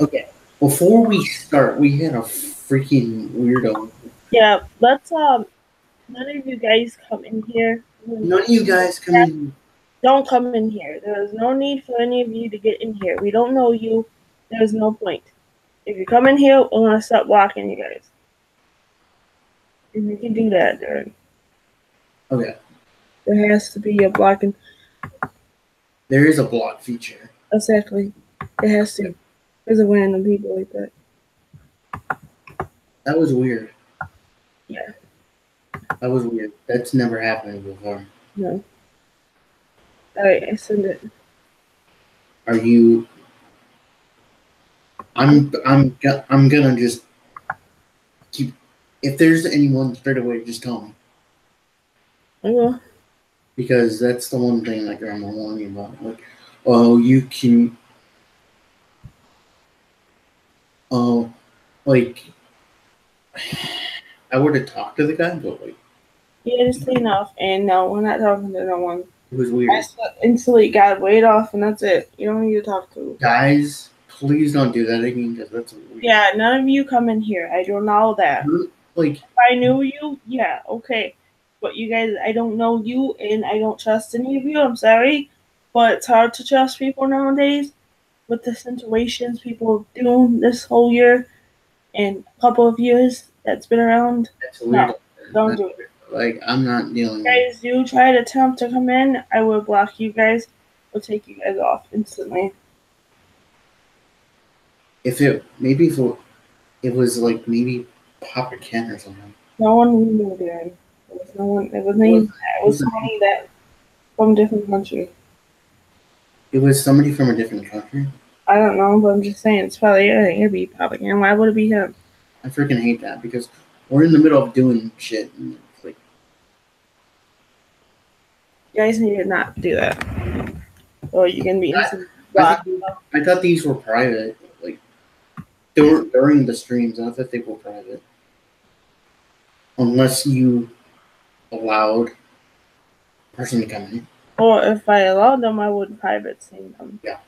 Okay. Before we start, we had a freaking weirdo. Yeah, let's none of you guys come in here. None of you guys come in. Don't come in here. There is no need for any of you to get in here. We don't know you. There's no point. If you come in here, we're gonna stop blocking you guys. And you can do that, Darren. Okay. There has to be a blocking. There is a block feature. Exactly. It has to. There's a random people like that. That was weird. Yeah. That was weird. That's never happened before. No. Alright, I send it. Are you? I'm gonna just keep. If there's anyone straight away, just tell me. I will. Because that's the one thing like I'm warning about. Like, oh, you can. Oh, like I would have talked to the guy, but like Yeah, just clean off. And no, we're not talking to no one. it was weird. I instantly got weight off, and that's it. You don't need to talk to. Guys, please don't do that again, because that's weird. Yeah, none of you come in here. I don't know that. Like, if I knew you, yeah, okay. But you guys, I don't know you, and I don't trust any of you. I'm sorry, but it's hard to trust people nowadays with the situations people do this whole year and a couple of years that's been around. That's weird. No, don't do it. Like, I'm not dealing. Guys, you try to attempt to come in, I will block you guys. We'll take you guys off instantly. If it was like maybe Papa Ken or something. No one knew there. It was no one. It was somebody that from a different country. It was somebody from a different country. I don't know, but I'm just saying it's probably it'd be Papa Ken. Why would it be him? I freaking hate that because we're in the middle of doing shit. And it's like, you guys need to not do that, or you can be I thought these were private. Like they were during the streams. I thought they were private, unless you allowed a person to come in. Or if I allowed them, I would private sing them. Yeah.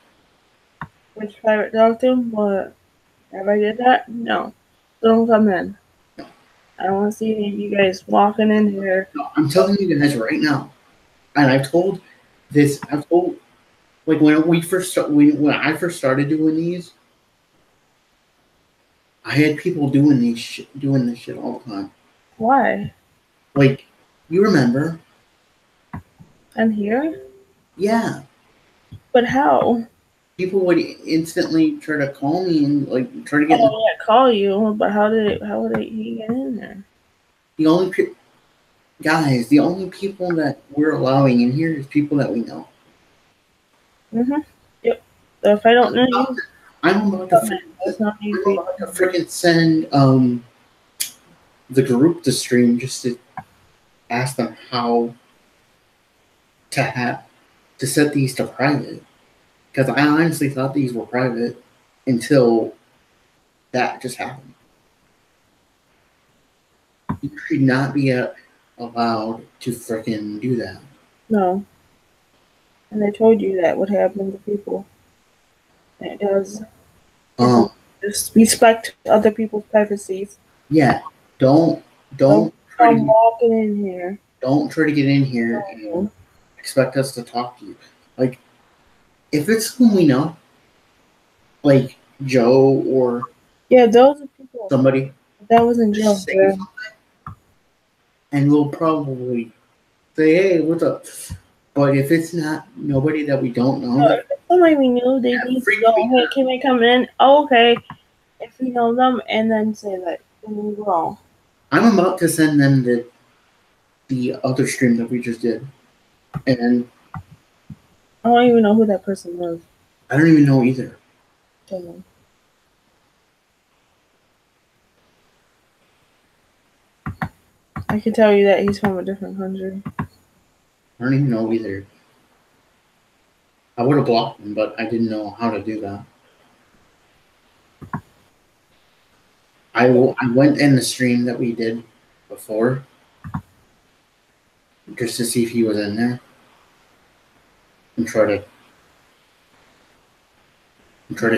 Which private talk to them? What? Have I did that? No. Don't come in. No. I don't want to see any of you guys walking in here. No, I'm telling you guys right now, and I've told like when I first started doing these, I had people doing this shit all the time. Why? Like, you remember? I'm here? Yeah. But how? People would instantly try to call me and like try to get. Oh, yeah, call you. But how would he get in there? The only people that we're allowing in here is people that we know. Yep. So if I don't know you, I'm about to freaking send the group to stream just to ask them how to set these to private, because I honestly thought these were private until that just happened. You should not be allowed to freaking do that. No. And I told you that would happen to people. And it does. Just respect other people's privacies. Yeah. Don't come walking in here. Don't try to get in here and expect us to talk to you. Like, if it's whom we know, like Joe or those are people. Somebody that wasn't Joe. And we'll probably say, "Hey, what's up?" But if it's not nobody that we don't know, if it's somebody we knew, they need to go, "Hey, can we come in?" Oh, okay. If we know them, and then say that, then we go. I'm about to send them the other stream that we just did, and I don't even know who that person was. I don't even know either. Don't know. I can tell you that he's from a different country. I don't even know either. I would have blocked him, but I didn't know how to do that. I went in the stream that we did before just to see if he was in there and try to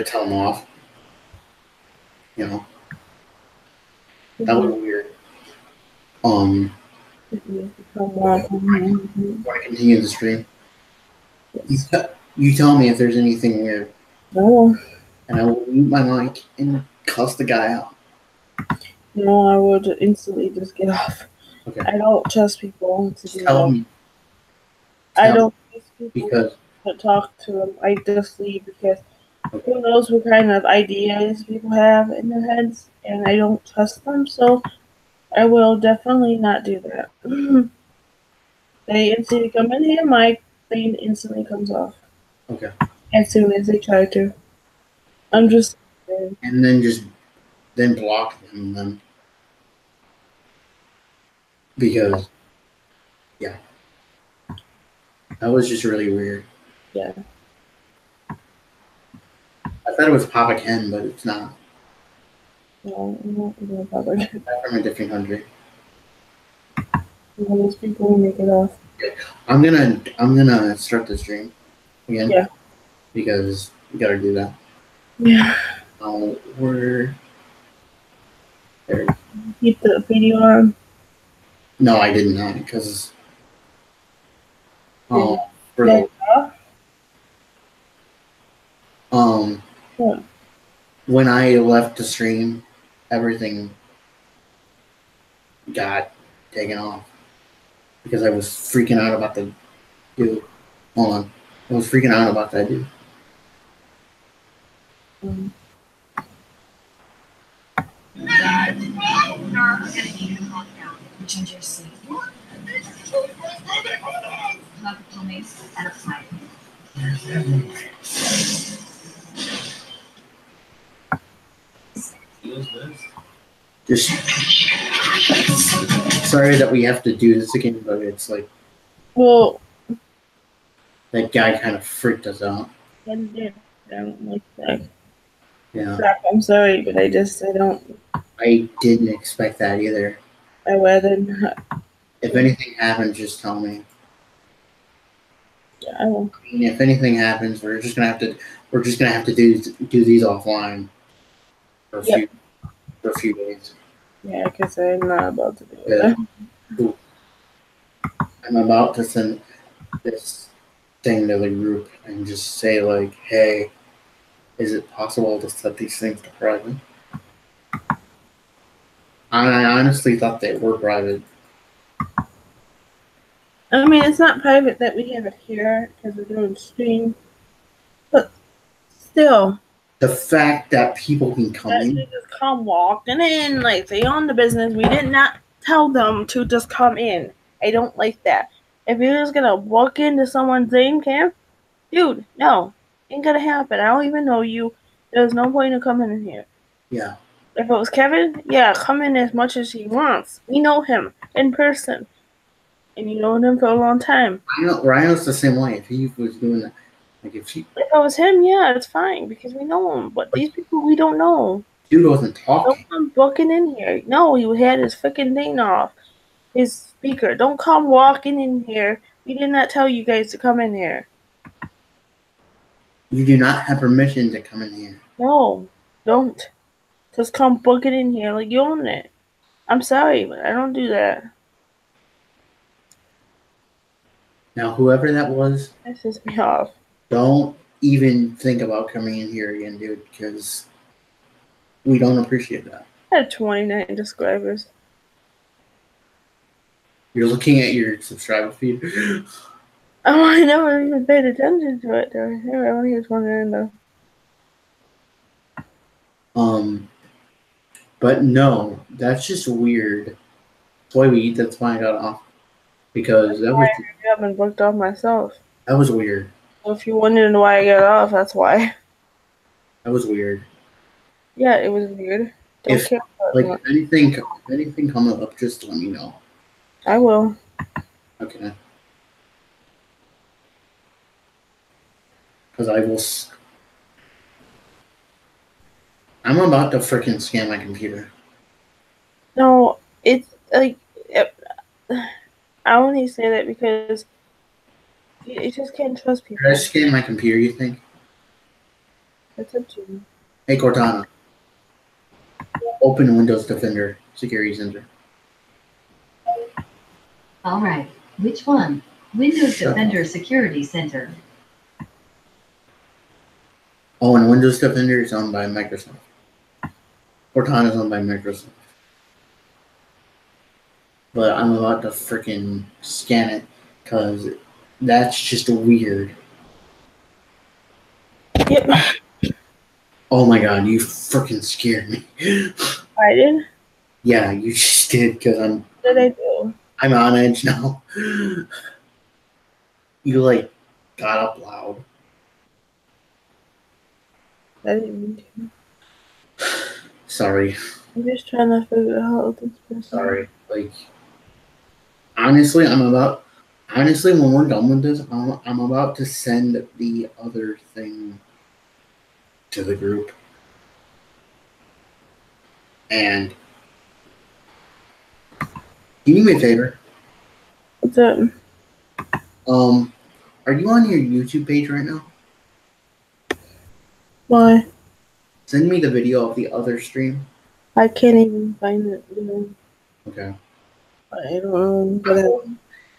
tell him off. You know, that was weird. Want to continue the stream? Yes. You tell me if there's anything weird, No, and I will mute my mic and cuss the guy out. no, I would instantly just get off. Okay. I don't trust people to do Tell that. me. I don't trust people Because to talk to them. I just leave because who knows what kind of ideas people have in their heads, and I don't trust them, so I will definitely not do that. They instantly come in here, my thing instantly comes off. okay. As soon as they try to. I'm just And then block them then. Because yeah. That was just really weird. yeah. I thought it was Papa Ken, but it's not. No, I'm not doing a public. I'm from a different country. Those people make it off. I'm gonna start the stream again. Yeah. Because we gotta do that. Yeah. We're there. Keep the video on. No, I did not because for Yeah. the, when I left the stream, everything got taken off because I was freaking out about the dude. Hold on, I was freaking out about that dude. Ginger seed. Love pomades and apply Just sorry that we have to do this again, but it's like, well, that guy kind of freaked us out. I don't like that. Yeah. I'm sorry, but I don't. I didn't expect that either. I rather not. If anything happens, just tell me. Yeah, I will. I mean, if anything happens, we're just gonna have to do these offline for a few days. Yeah, because I'm not about to do it. Cool. I'm about to send this thing to the group and just say like, hey, is it possible to set these things to private? I honestly thought they were private. I mean, it's not private that we have it here because we're doing stream, but still. The fact that people can come in. They just come walking in like they own the business. We did not tell them to just come in. I don't like that. If you're just gonna walk into someone's Zane camp, dude, no, ain't gonna happen. I don't even know you. There's no point in coming in here. Yeah. If it was Kevin, yeah, come in as much as he wants. We know him in person, and you know him for a long time. Rhino's the same way. If he was doing that, like if it was him, yeah, it's fine because we know him. But these people we don't know. Dude wasn't talking. Don't come walking in here. No, he had his freaking thing off. His speaker. Don't come walking in here. We did not tell you guys to come in here. You do not have permission to come in here. No, don't. Just come booking in here like you own it. I'm sorry, but I don't do that. Now, whoever that was, that pisses me off. Don't even think about coming in here again, dude, because we don't appreciate that. I had 29 subscribers. You're looking at your subscriber feed. Oh, I never even paid attention to it. I only was wondering though. But no, that's just weird. That's why I got off. Because that was. I haven't booked off myself. That was weird. So if you wondering why I got off, that's why. That was weird. Yeah, it was weird. If anything comes up, just let me know. I will. Okay. Because I will. I'm about to freaking scan my computer. No, it's like I only say that because you just can't trust people. Should I scan my computer? You think? That's up to you. Hey Cortana. Open Windows Defender Security Center. All right. Which one? Windows Shut Defender Security Center. Oh, and Windows Defender is owned by Microsoft. Cortana is owned by Microsoft. But I'm about to freaking scan it because that's just weird. Yep. Oh my god, you freaking scared me. I did. Yeah, you just did because What did I do? I'm on edge now. You like got up loud. I didn't mean to. Sorry. I'm just trying to figure out how this person. Sorry. Like honestly, when we're done with this, I'm about to send the other thing to the group. And can you do me a favor? What's up? Are you on your YouTube page right now? Why? Send me the video of the other stream. I can't even find it. Okay. I don't know. But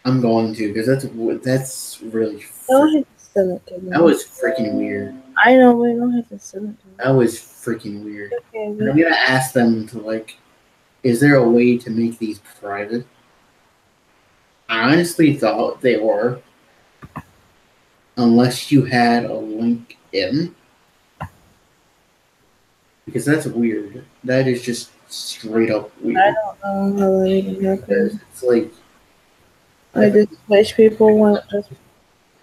I'm going to because that's really. I don't have to send it to me. That was freaking weird. I know, but I don't have to send it to me. That was freaking weird. Okay, And I'm gonna ask them to like, is there a way to make these private? I honestly thought they were, unless you had a link in, because that's weird. That is just straight up weird. I don't know how that even happens. It's like I just wish people want to.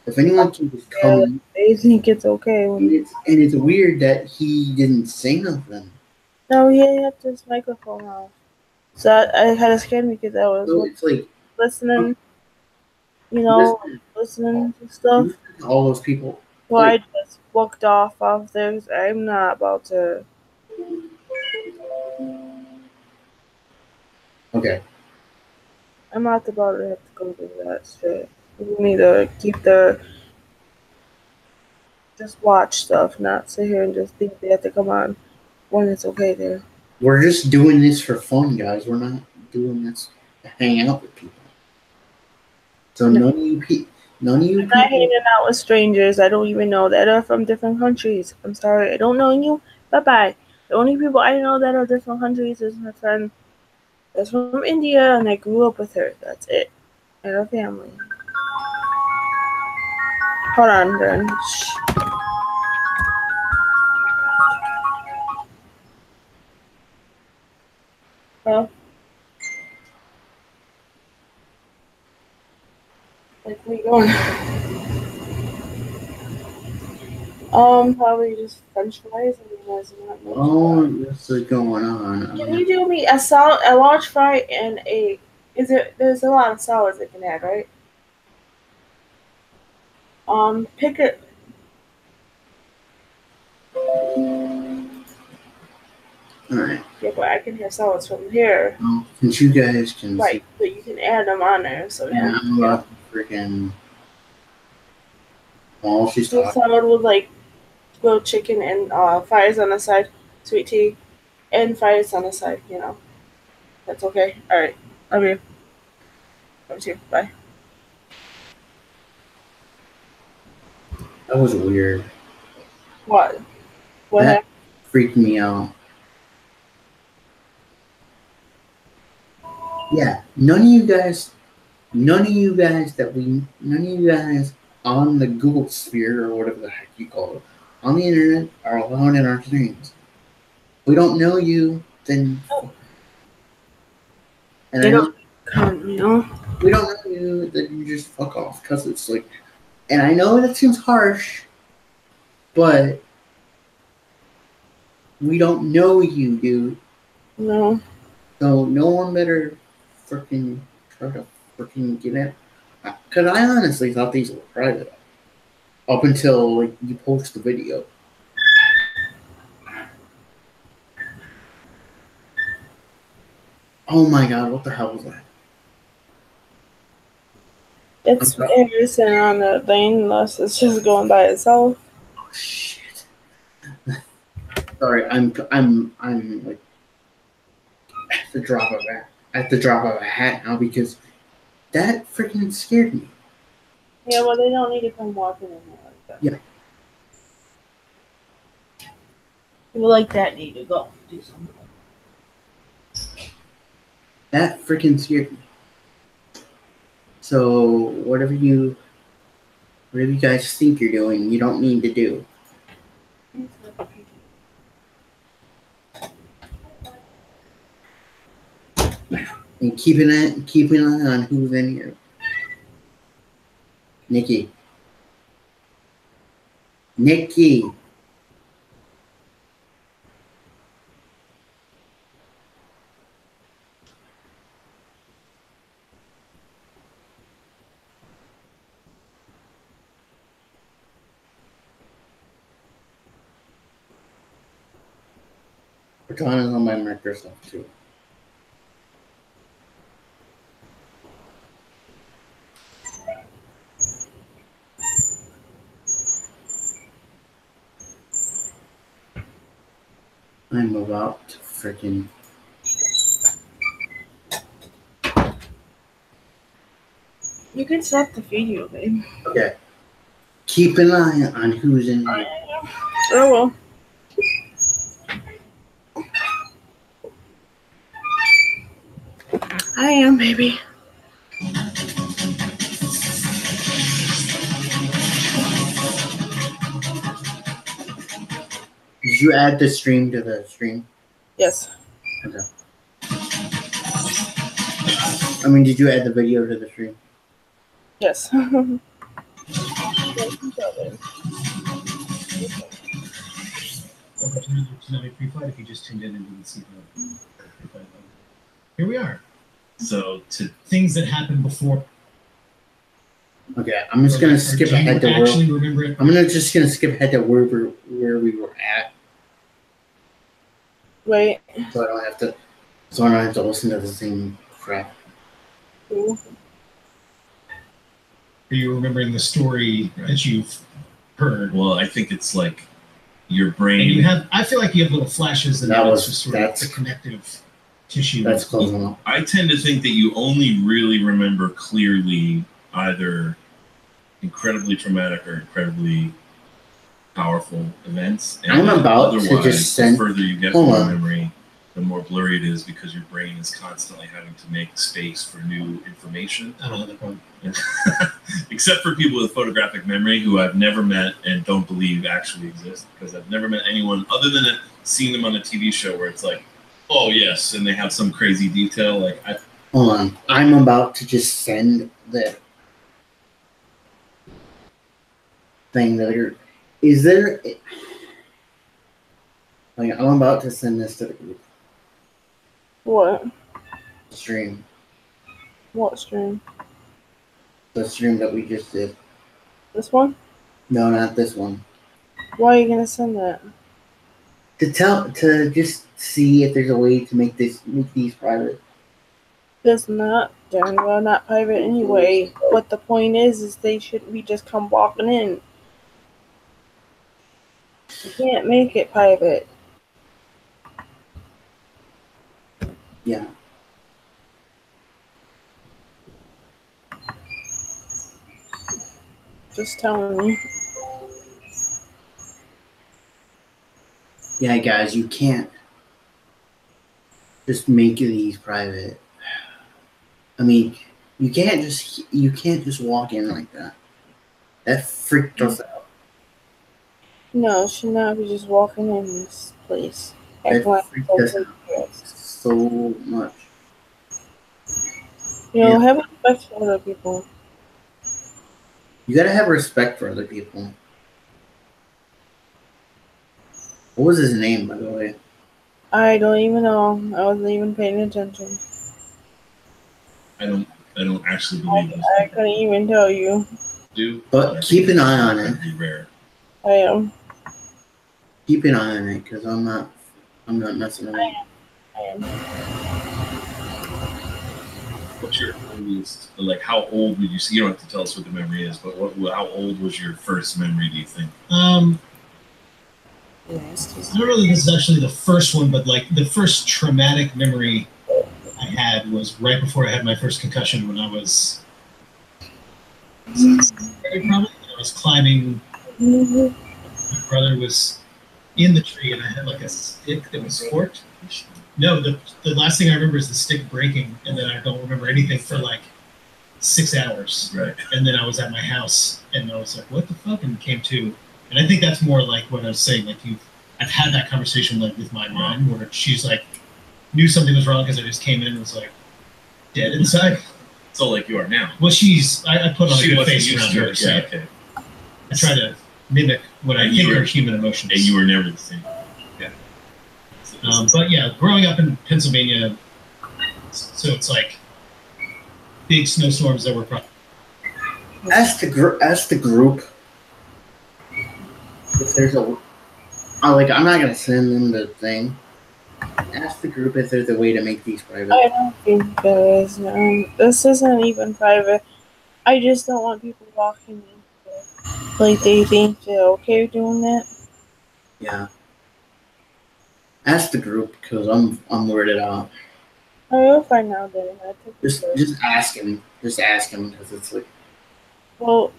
if anyone can just come in, They think it's okay when. and it's weird that he didn't say nothing. No, he had his microphone off. So I kind of scared me because I was So it's like listening, listening to stuff. all those people. So I just walked off there 'cause I'm not about to. Okay. I'm not about to have to go through that shit. We need to just watch stuff, not sit here and just think they have to come on when it's okay there. We're just doing this for fun, guys. We're not doing this to hang out with people. So none of you I'm not hanging out with strangers I don't even know that are from different countries. I'm sorry, I don't know you. Bye-bye. The only people I know that are different countries is my friend that's from India, and I grew up with her. That's it. And her family. Hold on, then. Shh. Well, like we going. Probably just French fries. I mean, there's not much. Oh, what's going on? Can you do me a salad, a large fry, and a? There's a lot of salads I can add, right? Pick it. Alright. Yeah, but I can have salads from here. Well, since you guys can Right, but you can add them on there. So yeah, I'm about to freaking. Well, she's So talking. salad with like grilled chicken and fries on the side, sweet tea, and fries on the side. That's okay. All right, love you. Love you. Bye. That was weird. What? What That happened? freaked me out. Yeah, none of you guys on the Google sphere or whatever the heck you call it, on the internet are allowed in our streams. We don't know you, then. And They I know, don't come, we don't know you, then you just fuck off. Because it's like, and I know that seems harsh, but we don't know you, dude. No. So no one better freaking try to freaking get it. Because I honestly thought these were private. Up until like you post the video. Oh my god, what the hell was that? It's everything on the thing unless it's just going by itself. Oh shit. Sorry, I'm like the drop of a hat now because that freaking scared me. Yeah, well, they don't need to come walking in there like that. Yeah. People like that need to go do something. That freaking scared me. So whatever you guys think you're doing, you don't need to do. And keeping an eye on who's in here. Nikki. Cortana's on my Microsoft too. I'm about to freaking. You can stop the video, babe. Okay. Keep an eye on who's in here. Oh well. I am, baby. Did you add the stream to the stream? Yes. Okay. I mean, did you add the video to the stream? Yes. Welcome to Tsunami Pre-Flight. If you just tuned in into the seatbelt pre-flight, here we are. So, to things that happened before. Okay, I'm just gonna skip ahead to where. Actually, remember it. I'm just gonna skip ahead to where we were at, Wait. so I don't have to listen to the same crap. Ooh. Are you remembering the story that you've heard? Well, I think it's like your And brain. you have. I feel like you have little flashes that That it's was- just sort of that's- the connective tissue. That's close enough. I tend to think that you only really remember clearly either incredibly traumatic or incredibly powerful events. And I'm about to otherwise, just send- the further you get hold from on. memory, the more blurry it is because your brain is constantly having to make space for new information. I don't have that problem. Except for people with photographic memory who I've never met and don't believe actually exist, because I've never met anyone other than seeing them on a TV show where it's like, oh yes, and they have some crazy detail. Like Hold on. I'm about to just send the thing that is there. Like, I'm about to send this to the group What? stream. What stream? The stream that we just did. This one? No, not this one. Why are you gonna send that? To just see if there's a way to make these private. That's not. They're not private anyway. What the point is they shouldn't be just come walking in. You can't make it private. Yeah. Just telling you. Yeah, guys, you can't just make these private. I mean, you can't just walk in like that. That freaked us out. No, should not be just walking in this place. That Acting like freaked so us out so much. You know, Yeah. have respect for other people. You gotta have respect for other people. What was his name, by the way? I don't even know. I wasn't even paying attention. I don't actually believe this. I couldn't even tell you. Do But I keep think an eye on it's it. incredibly rare. I am. Keep an eye on it, because I'm not messing around. I am. What's your earliest? Like, how old would you say? You don't have to tell us what the memory is, but how old was your first memory? Do you think? Yes, I don't know that this is actually the first one, but like the first traumatic memory had was right before I had my first concussion when I was probably when I was climbing. My brother was in the tree, and I had like a stick that was forked. No, the last thing I remember is the stick breaking, and then I don't remember anything for like 6 hours. Right. And then I was at my house, and I was like, "What the fuck?" And came to. And I think that's more like what I was saying. Like I've had that conversation like with my mom, where she's like, knew something was wrong because I just came in and was like, dead inside. So like you are now. Well, I put on a good wasn't face used around to her. it. So Yeah, okay. I try to mimic what I And think you were- are human emotions. And you were never the same. Yeah. But yeah, growing up in Pennsylvania, so it's like big snowstorms that were probably. Ask the group if there's a. I'm not gonna send them the thing. Ask the group if there's a way to make these private. I don't think there is. This isn't even private. I just don't want people walking into it. Like they think they're okay doing that. Yeah. Ask the group because I'm weirded out. I will find out that I took Just ask him. Just ask him because it's like. Well,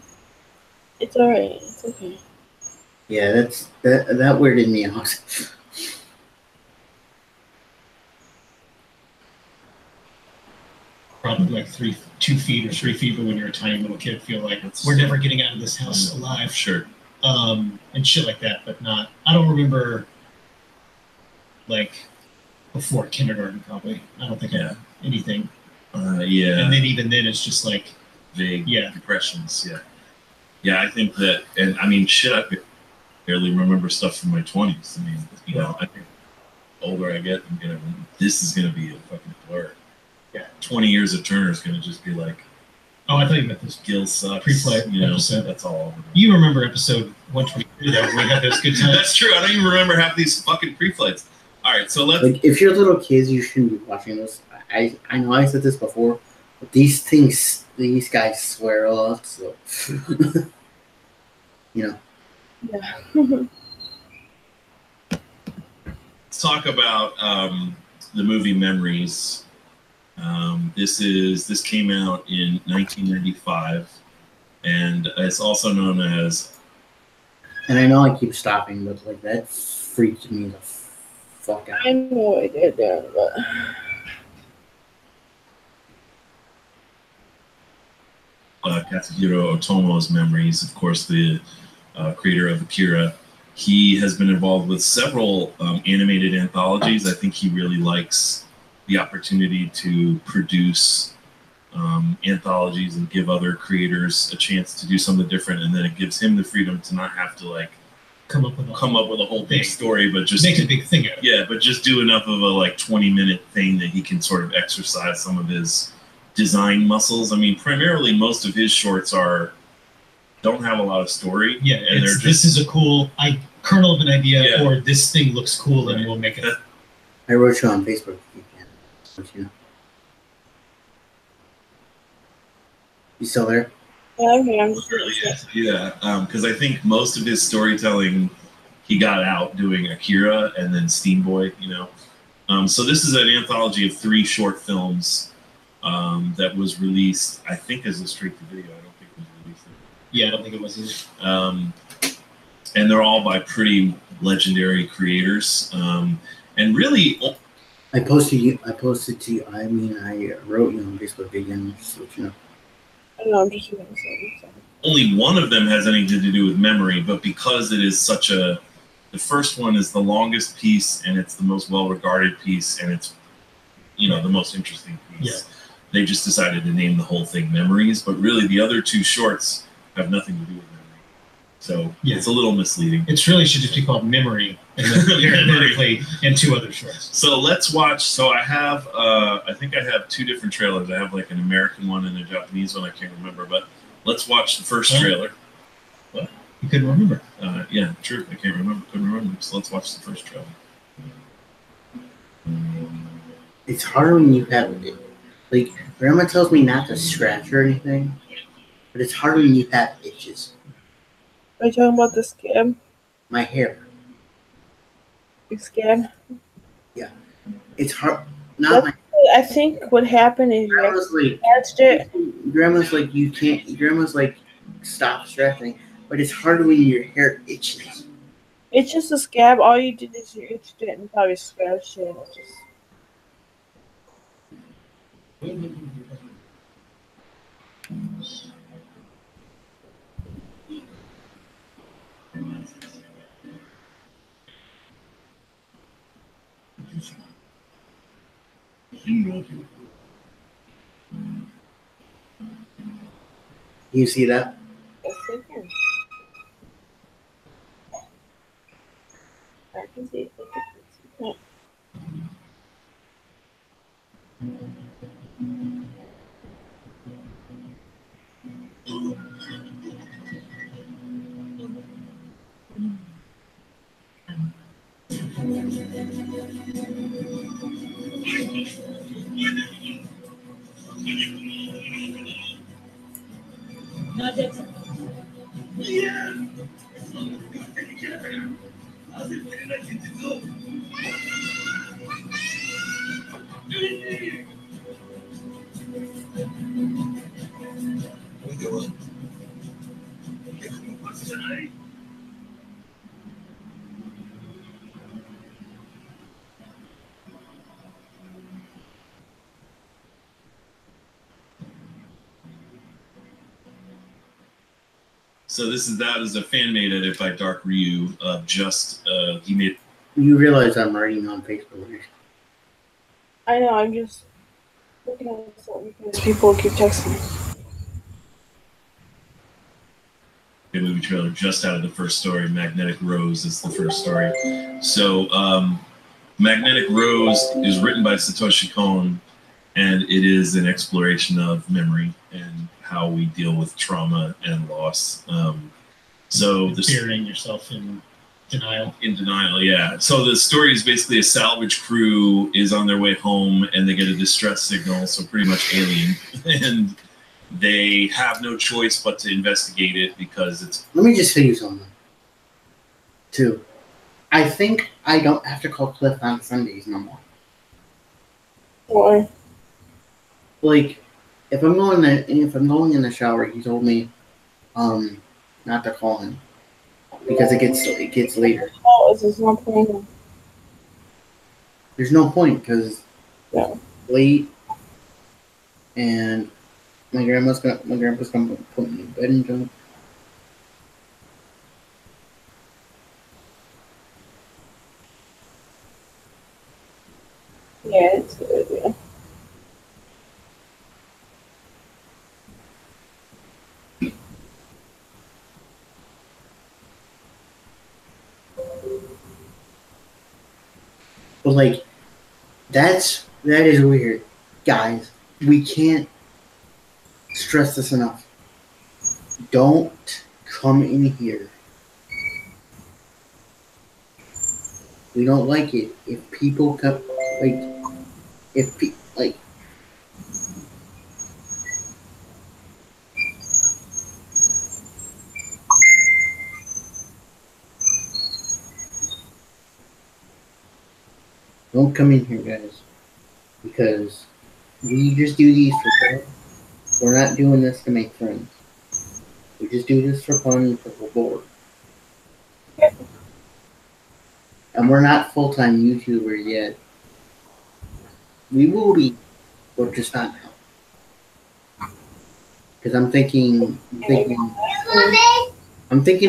it's alright. It's okay. Yeah, that weirded me out. Probably like 2 feet or 3 feet, but when you're a tiny little kid, feel like we're never getting out of this house alive. Sure. And shit like that, but not. I don't remember like before kindergarten, probably. I don't think I had anything. Yeah. And then even then, it's just like Vague Yeah. impressions. Yeah. Yeah, I think that, and I mean, shit, I barely remember stuff from my 20s. I mean, you know, I think the older I get, this is gonna be a fucking blur. Yeah. 20 years of Turner is gonna just be like, oh, I thought you meant this. Gil sucks. Pre-flight you know, episode. that's all. You remember episode 123 though, where we had those good times. That's true. I don't even remember half these fucking pre-flights. All right, so let's. Like, if you're little kids, you shouldn't be watching this. I know I said this before, but these guys swear a lot, so you know. Yeah. Let's talk about the movie Memories. This came out in 1995, and it's also known as. And I know I keep stopping, but like that freaked me the fuck out. I know I did that, but Katsuhiro Otomo's Memories, of course, the creator of Akira. He has been involved with several animated anthologies. I think he really likes the opportunity to produce anthologies and give other creators a chance to do something different, and then it gives him the freedom to not have to like come up with a whole big story, but just make a big thing out of it. Yeah, but just do enough of a like 20-minute thing that he can sort of exercise some of his design muscles. I mean, primarily most of his shorts don't have a lot of story. Yeah, and they're just, this is a cool kernel of an idea, Yeah. or this thing looks cool, and Right. we'll make it. I wrote you on Facebook. If you can. Let you know. You still there? yeah, okay, I'm just Really, yeah, because I think most of his storytelling he got out doing Akira and then Steamboy, you know. So this is an anthology of 3 short films that was released, I think, as a straight-to-video. I don't think it was released. Yeah, I don't think it was either. And they're all by pretty legendary creators. And really, I posted to you. I mean, I wrote you on Facebook again, just to let you know. I know, I'm just doing something. only one of them has anything to do with memory, but because it is such a, the first one is the longest piece and it's the most well-regarded piece and it's, you know, the most interesting piece. Yeah. They just decided to name the whole thing Memories, but really the other 2 shorts have nothing to do with memory. So Yeah. it's a little misleading. It really should just be called Memory, and then parenthetically, and 2 other shorts. So let's watch. So I have, I think I have 2 different trailers. I have like an American one and a Japanese one. I can't remember, but let's watch the first trailer. You couldn't remember. Yeah, true. I can't remember. Couldn't remember. So let's watch the first trailer. It's hard when you have it. Like, Grandma tells me not to scratch or anything, but it's hard when you have itches. Are you talking about the scam? My hair. The scam? It's hard. Not my. I think what happened is you Grandma's like, attached it. Grandma's like, you can't. Grandma's like, stop stressing. But it's hard when your hair itches. It's just a scab. All you did is you itched it and probably scratched it. It's just You see that? a second. I can see it. So that is a fan made edit by Dark Ryu. He made. You realize I'm writing on Facebook. Right? I know. I'm just looking at this up because people keep texting me. A movie trailer just out of the first story. Magnetic Rose is the first story. So Magnetic Rose is written by Satoshi Kon, and it is an exploration of memory and how we deal with trauma and loss. Burying yourself in denial. In denial, yeah. So the story is basically a salvage crew is on their way home and they get a distress signal, so pretty much alien, and they have no choice but to investigate it because it's. Let me just tell you something. Too. I think I don't have to call Cliff on Sundays no more. Why? Like, if I'm going in the shower, he told me, not to call him because it gets later. Oh, there's no point. There's no point because Yeah. late, and my grandpa's gonna put me in bed and jump. Yeah, it's good. Yeah. But like, that is weird, guys. We can't stress this enough. Don't come in here. We don't like it if people come like. Don't come in here, guys, because we just do these for fun. We're not doing this to make friends. We just do this for fun because we're bored. And we're not full-time YouTubers yet. We will be, but just not now. Because I'm thinking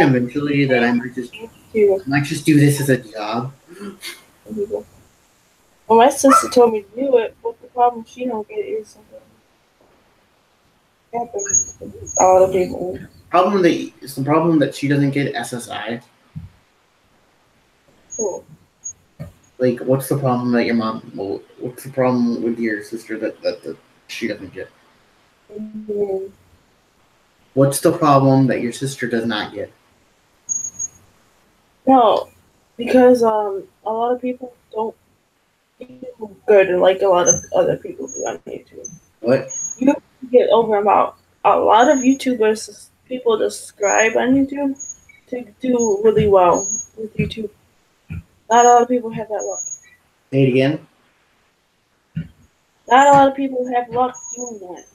eventually that I might just do this as a job. Well, my sister told me to do it, but the problem she don't get is something happens to all the people. It's the problem that she doesn't get SSI. Cool. Like, what's the problem that your mom? Well, what's the problem with your sister that she doesn't get? Mm-hmm. What's the problem that your sister does not get? No, because a lot of people don't do good like a lot of other people do on YouTube. What? You have to get over about a lot of YouTubers, people that subscribe on YouTube to do really well with YouTube. Not a lot of people have that luck. Say it again. Not a lot of people have luck doing that.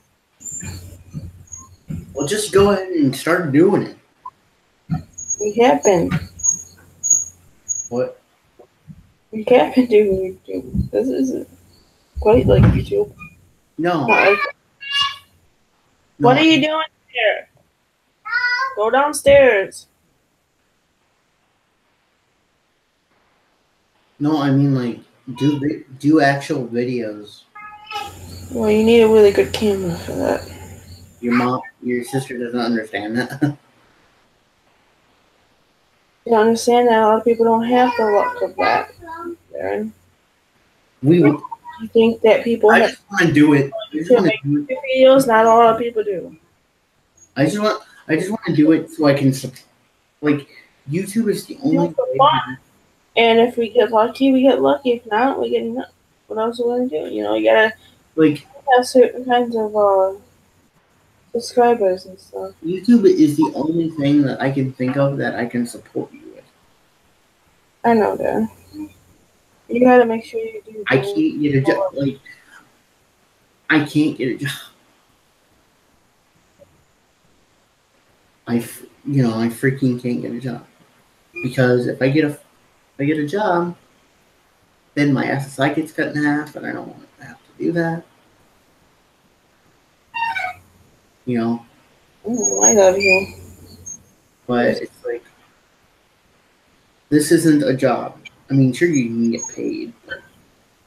Well, just go ahead and start doing it. We have been. What? We have been doing YouTube. This isn't quite like YouTube. No. Not like, no. what are you doing here? Go downstairs. No, I mean like do actual videos. Well, you need a really good camera for that. Your sister doesn't understand that. You understand that a lot of people don't have the luck of that, Darren. You think that people I have just want to do it. I just want to do it. videos? Not a lot of people do. I just want to do it so I can like YouTube is the only Do it for way. fun. And if we get lucky, we get lucky. If not, we get nothing. What else are we gonna do? You know, you gotta Like have certain kinds of subscribers and stuff. YouTube is the only thing that I can think of that I can support you with. I know that. You gotta make sure you do. I can't get a job. Like I can't get a job. I freaking can't get a job because if I get a job, then my SSI gets cut in half, and I don't want to have to do that. You know. Oh, I love you. But it's like this isn't a job. I mean, sure you can get paid, but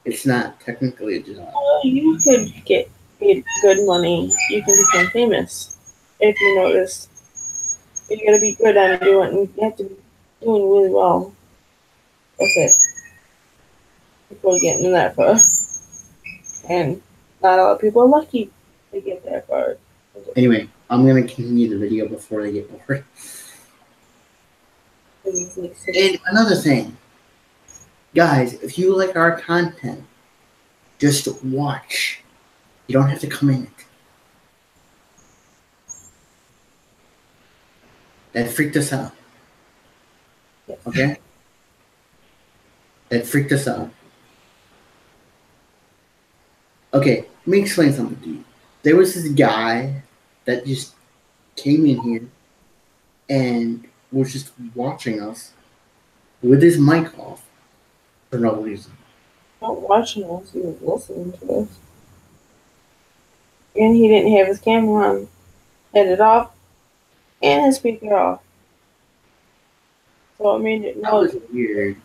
it's not technically a job. Well, you could get paid good money. You can become famous if you notice. You gotta be good at doing it. You have to be doing really well. That's it. Before getting that far. And not a lot of people are lucky to get that far. Anyway, I'm gonna continue the video before they get bored. And another thing, guys, if you like our content, just watch. You don't have to comment. That freaked us out. Okay? That freaked us out. Okay, let me explain something to you. There was this guy that just came in here and was just watching us with his mic off for no reason. Not watching us, he was listening to us. And he didn't have his camera on, had it off, and his speaker off. So it made it That noise. was weird.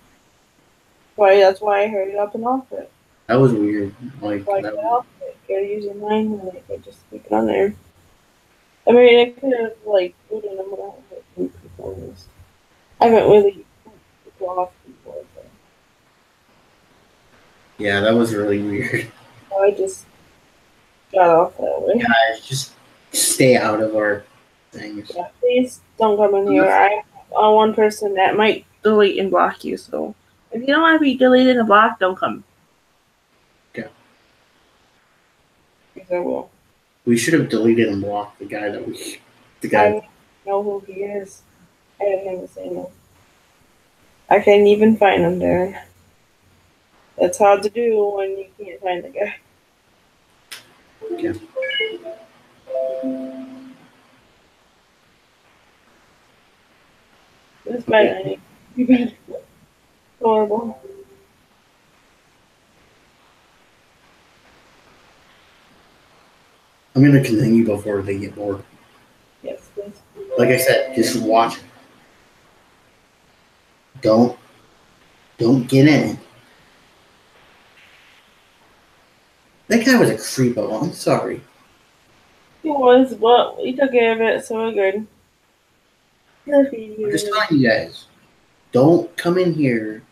That's why I heard it up and off it. That was weird. Like, Like that that off it. You gotta use your mind and I could just stick it on there. I mean, I could have like put it on without like performance. I haven't really put people off before, so yeah, that was really weird. I just got off that way. Guys, just stay out of our things. Yeah, please don't come in here. I'm one person that might delete and block you, so if you don't want to be deleted and blocked, don't come. Okay. Because I will. We should have deleted and blocked the guy. I don't know who he is. I haven't even seen him. I can't even find him there. That's hard to do when you can't find the guy. Okay. That's bad, honey. You bad. Horrible. I'm gonna continue before they get bored. Yes, please. Like I said, just watch it. Don't get in it. That guy was a creepo. I'm sorry. He was, but we took care of it, so we're good. I'm just telling you guys. Don't come in here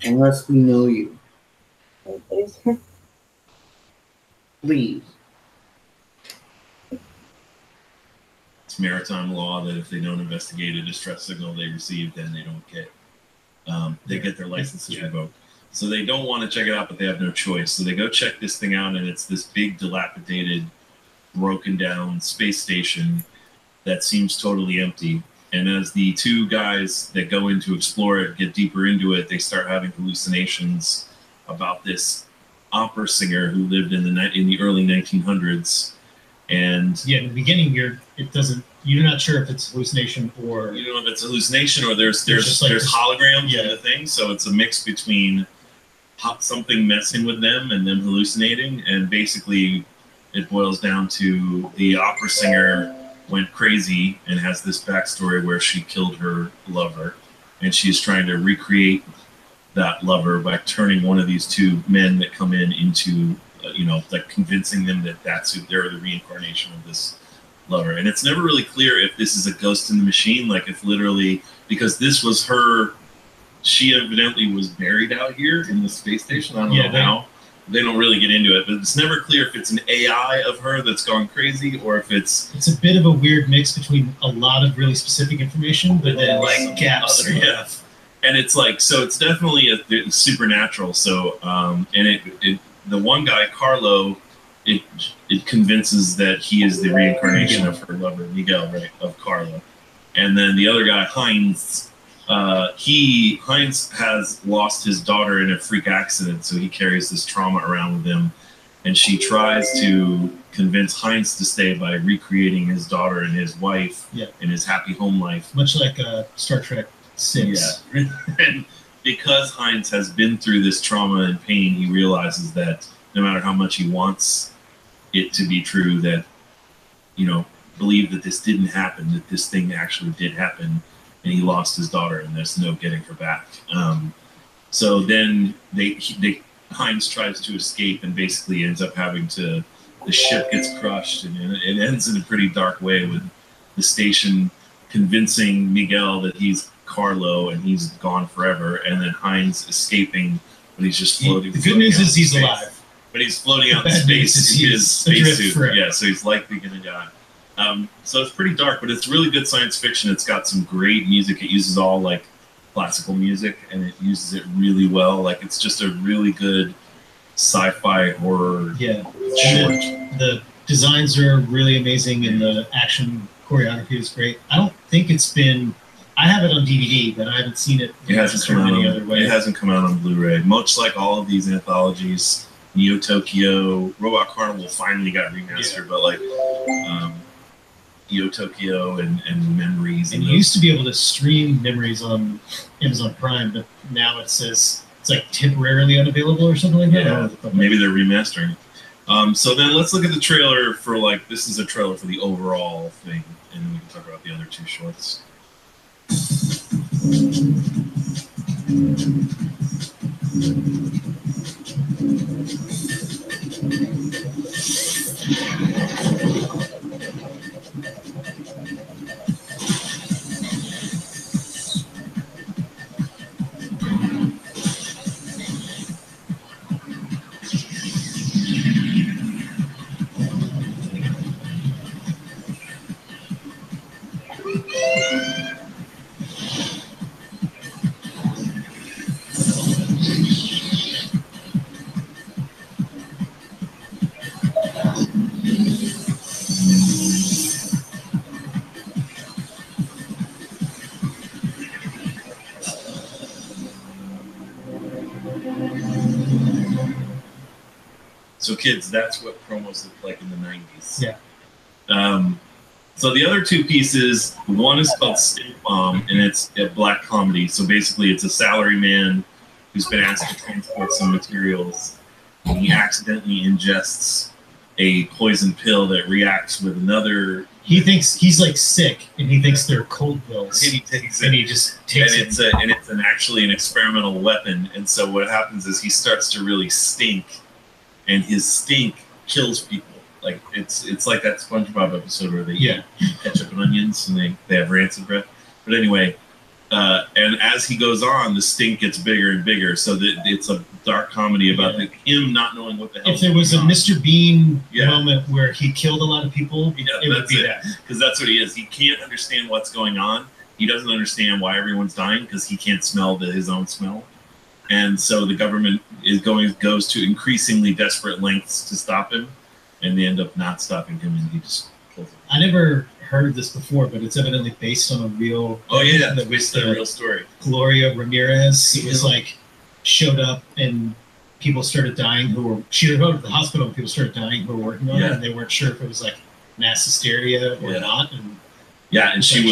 unless we know you. Please. Please. It's maritime law that if they don't investigate a distress signal they received, then they don't get their licenses revoked. So they don't want to check it out, but they have no choice. So they go check this thing out, and it's this big, dilapidated, broken down space station that seems totally empty. And as the two guys that go in to explore it get deeper into it, they start having hallucinations about this opera singer who lived in the early 1900s, and Yeah, in the beginning, you're not sure if it's hallucination or you don't know if it's a hallucination or there's just like this- holograms in yeah. the thing. So it's a mix between something messing with them and them hallucinating, and basically it boils down to the opera singer went crazy and has this backstory where she killed her lover, and she's trying to recreate that lover by turning one of these two men that come in into like convincing them that they're the reincarnation of this lover. And it's never really clear if this is a ghost in the machine, like if literally, because this was her, she evidently was buried out here in the space station. I don't know how. They don't really get into it, but it's never clear if it's an AI of her that's gone crazy or if it's a bit of a weird mix between a lot of really specific information, but then like gaps. Yeah. And it's like, so it's definitely a supernatural. So, and the one guy, Carlo, it convinces that he is the reincarnation of her lover, Miguel, right, of Carlo. And then the other guy, Heinz, Heinz has lost his daughter in a freak accident, so he carries this trauma around with him. And she tries to convince Heinz to stay by recreating his daughter and his wife in his happy home life. Much like Star Trek 6. Yeah. And because Heinz has been through this trauma and pain, he realizes that no matter how much he wants it to be true, that, believe that this didn't happen, that this thing actually did happen, and he lost his daughter, and there's no getting her back. So then Heinz tries to escape and basically ends up the ship gets crushed, and it ends in a pretty dark way with the station convincing Miguel that he's Carlo and he's gone forever, and then Heinz escaping, but he's just floating. The good news is he's alive. But he's floating out in space in his spacesuit. Yeah, so he's likely going to die. So it's pretty dark, but it's really good science fiction. It's got some great music. It uses all like classical music, and it uses it really well. Like it's just a really good sci-fi horror. Yeah, short. The designs are really amazing, and the action choreography is great. I don't think it's been. I have it on DVD, but I haven't seen it. It hasn't come out. It hasn't come out on Blu-ray. Much like all of these anthologies, Neo Tokyo, Robot Carnival finally got remastered, but like Neo Tokyo and Memories. And you used to be able to stream Memories on Amazon Prime, but now it says it's like temporarily unavailable or something like that. Yeah, maybe they're remastering it. So then let's look at the trailer for this is a trailer for the overall thing, and then we can talk about the other two shorts. So kids, that's what promos looked like in the 90s. Yeah. So the other two pieces, one is called Stink Bomb, and it's a black comedy. So basically it's a salaryman who's been asked to transport some materials, and he accidentally ingests a poison pill that reacts with another. He thinks he's like sick, and he thinks they're cold pills. And he takes it. And he just takes it. And it's actually an experimental weapon. And so what happens is he starts to really stink, and his stink kills people. Like it's like that SpongeBob episode where they eat ketchup and onions and they have rancid breath. But anyway, and as he goes on, the stink gets bigger and bigger. So that it's a dark comedy about him not knowing what the hell. If there was a Mr. Bean moment where he killed a lot of people, it would be that. Because that's what he is. He can't understand what's going on. He doesn't understand why everyone's dying because he can't smell his own smell. And so the government goes to increasingly desperate lengths to stop him. And they end up not stopping him, and he just kills him. I never heard this before, but it's evidently based on a real. Oh yeah, that's based on a real story. Gloria Ramirez. It was like showed up and people started dying who were, she would go to the hospital and people started dying who were working on it, and they weren't sure if it was like mass hysteria or not. And and she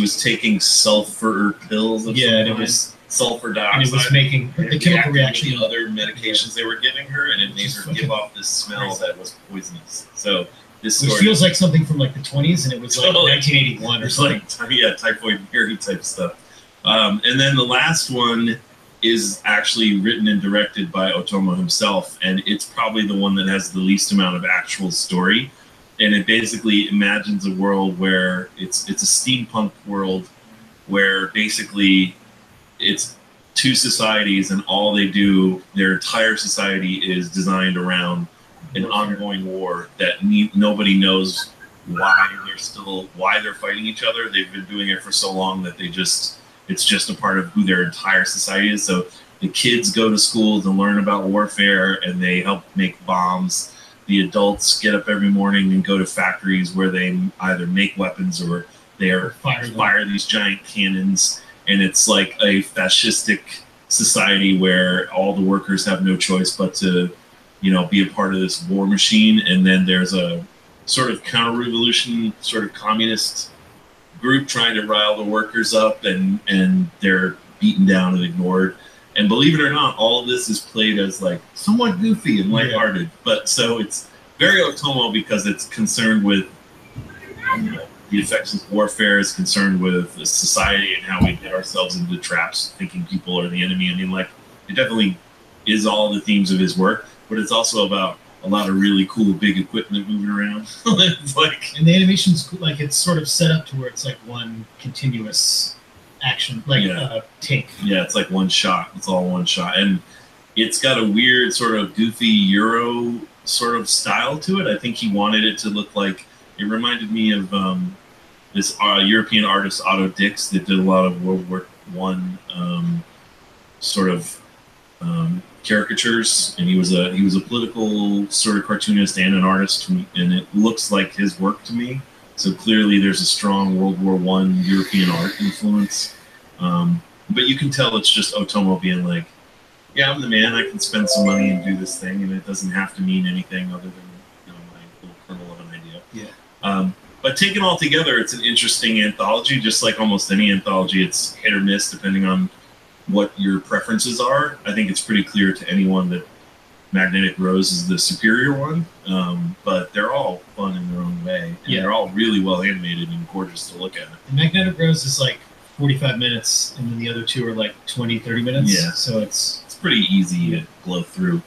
was taking sulfur pills. Of and it was sulfur dioxide. And it was making the chemical reaction. The other medications they were giving her, and it made her give off this smell that was poisonous. So this which feels like something from like the 20s, and it was like 1981 or something. Like typhoid Mary type stuff. And then the last one is actually written and directed by Otomo himself, and it's probably the one that has the least amount of actual story. And it basically imagines a world where it's a steampunk world where basically it's two societies, and all they do, their entire society is designed around an ongoing war that nobody knows why they're fighting each other. They've been doing it for so long that it's just a part of who their entire society is. So the kids go to school to learn about warfare, and they help make bombs. The adults get up every morning and go to factories where they either make weapons or they fire these giant cannons. And it's like a fascistic society where all the workers have no choice but to, be a part of this war machine. And then there's a sort of counter-revolution, sort of communist group trying to rile the workers up, and they're beaten down and ignored. And believe it or not, all of this is played as like somewhat goofy and lighthearted. But so it's very Otomo because it's concerned with the effects of warfare, is concerned with the society and how we get ourselves into traps thinking people are the enemy. I mean, like, it definitely is all the themes of his work, but it's also about a lot of really cool big equipment moving around. It's like, and the animation's like, it's sort of set up to where it's like one continuous action, like take. Yeah, it's like one shot. It's all one shot, and it's got a weird sort of goofy Euro sort of style to it. I think he wanted it to look like, it reminded me of this European artist Otto Dix that did a lot of World War One sort of caricatures, and he was a political sort of cartoonist and an artist, and it looks like his work to me. So clearly there's a strong World War One European art influence. But you can tell it's just Otomo being like, yeah, I'm the man, I can spend some money and do this thing, and it doesn't have to mean anything other than my little kernel of an idea. Yeah. But taken all together, it's an interesting anthology. Just like almost any anthology, it's hit or miss depending on what your preferences are. I think it's pretty clear to anyone that Magnetic Rose is the superior one, but they're all fun in their own way, and they're all really well animated and gorgeous to look at. And Magnetic Rose is like 45 minutes, and then the other two are like 20, 30 minutes. Yeah. So it's pretty easy to blow through.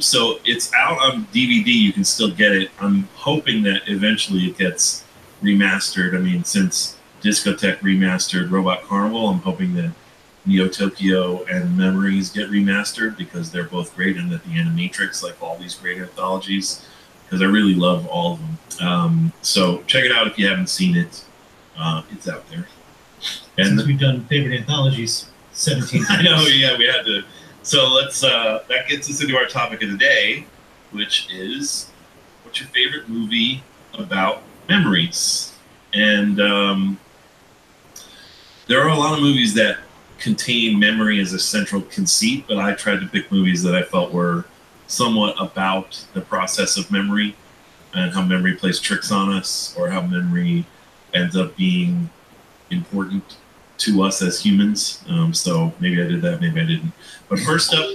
So it's out on DVD. You can still get it. I'm hoping that eventually it gets remastered. I mean, since Discotek remastered Robot Carnival, I'm hoping that Neo Tokyo and Memories get remastered, because they're both great, and that the Animatrix, like all these great anthologies, because I really love all of them. So check it out if you haven't seen it. It's out there. And since we've done favorite anthologies 17 times. I know, yeah, we had to. So let's. That gets us into our topic of the day, which is, what's your favorite movie about memories? And there are a lot of movies that contain memory as a central conceit, but I tried to pick movies that I felt were somewhat about the process of memory and how memory plays tricks on us, or how memory ends up being important to us as humans. So maybe I did that, maybe I didn't. But first up,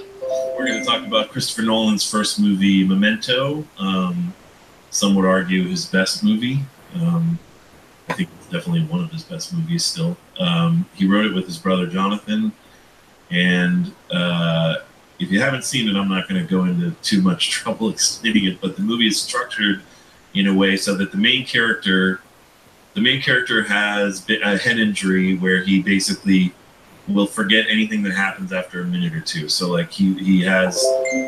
we're going to talk about Christopher Nolan's first movie, Memento. Some would argue his best movie. I think it's definitely one of his best movies still. He wrote it with his brother Jonathan, and if you haven't seen it, I'm not going to go into too much trouble explaining it, but the movie is structured in a way so that the main character has a head injury where he basically will forget anything that happens after a minute or two. So like he has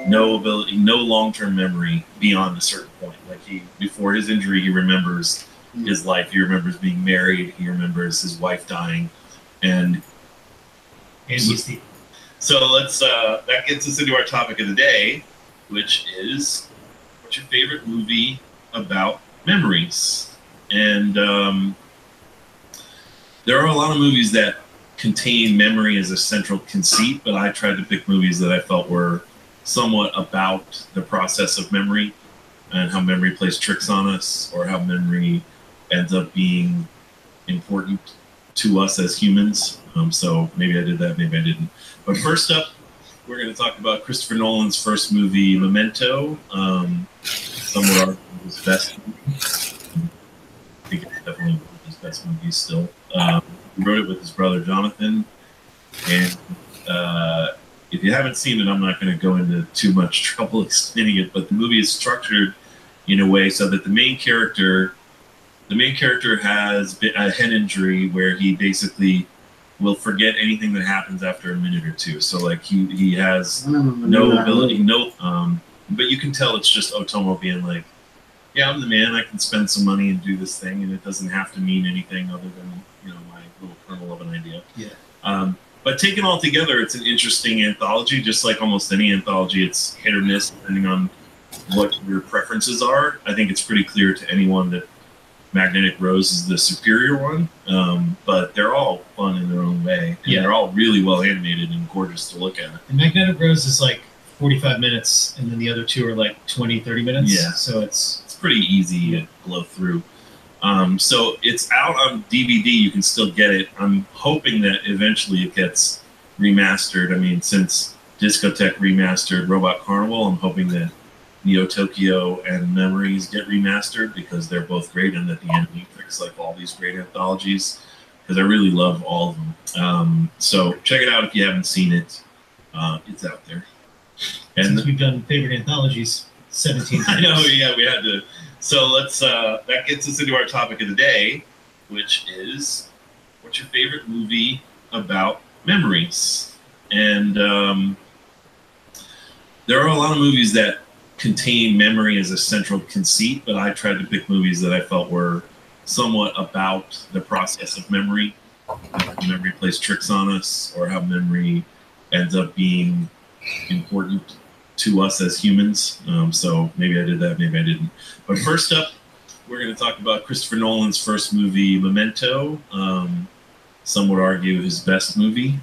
no long-term memory beyond a certain point. Like before his injury, he remembers his life. He remembers being married. He remembers his wife dying, and so let's. That gets us into our topic of the day, which is, what's your favorite movie about memories? And there are a lot of movies that contain memory as a central conceit, but I tried to pick movies that I felt were somewhat about the process of memory and how memory plays tricks on us, or how memory ends up being important to us as humans. So maybe I did that, maybe I didn't. But first up, we're going to talk about Christopher Nolan's first movie, Memento. Some would argue his best movie. I think it's definitely one of his best movies still. He wrote it with his brother Jonathan, and if you haven't seen it, I'm not going to go into too much trouble explaining it, but the movie is structured in a way so that the main character has a head injury where he basically will forget anything that happens after a minute or two. So like he has no ability, but you can tell it's just Otomo being like, yeah, I'm the man, I can spend some money and do this thing, and it doesn't have to mean anything other than, you know, my little kernel of an idea. Yeah. But taken all together, it's an interesting anthology. Just like almost any anthology, it's hit or miss depending on what your preferences are. I think it's pretty clear to anyone that Magnetic Rose is the superior one, but they're all fun in their own way, and they're all really well animated and gorgeous to look at. And Magnetic Rose is like 45 minutes, and then the other two are like 20, 30 minutes. Yeah. So it's pretty easy to blow through. So it's out on DVD. You can still get it. I'm hoping that eventually it gets remastered. I mean, since Discotek remastered Robot Carnival, I'm hoping that Neo Tokyo and Memories get remastered, because they're both great, and that the Animatrix, like all these great anthologies, because I really love all of them. So check it out if you haven't seen it. It's out there. And since we've done favorite anthologies 17 times. I know, yeah, we had to. So let's. That gets us into our topic of the day, which is, what's your favorite movie about memories? And there are a lot of movies that contain memory as a central conceit, but I tried to pick movies that I felt were somewhat about the process of memory, how memory plays tricks on us, or how memory ends up being important to us as humans. So maybe I did that, maybe I didn't. But first up, we're going to talk about Christopher Nolan's first movie, Memento. Some would argue his best movie.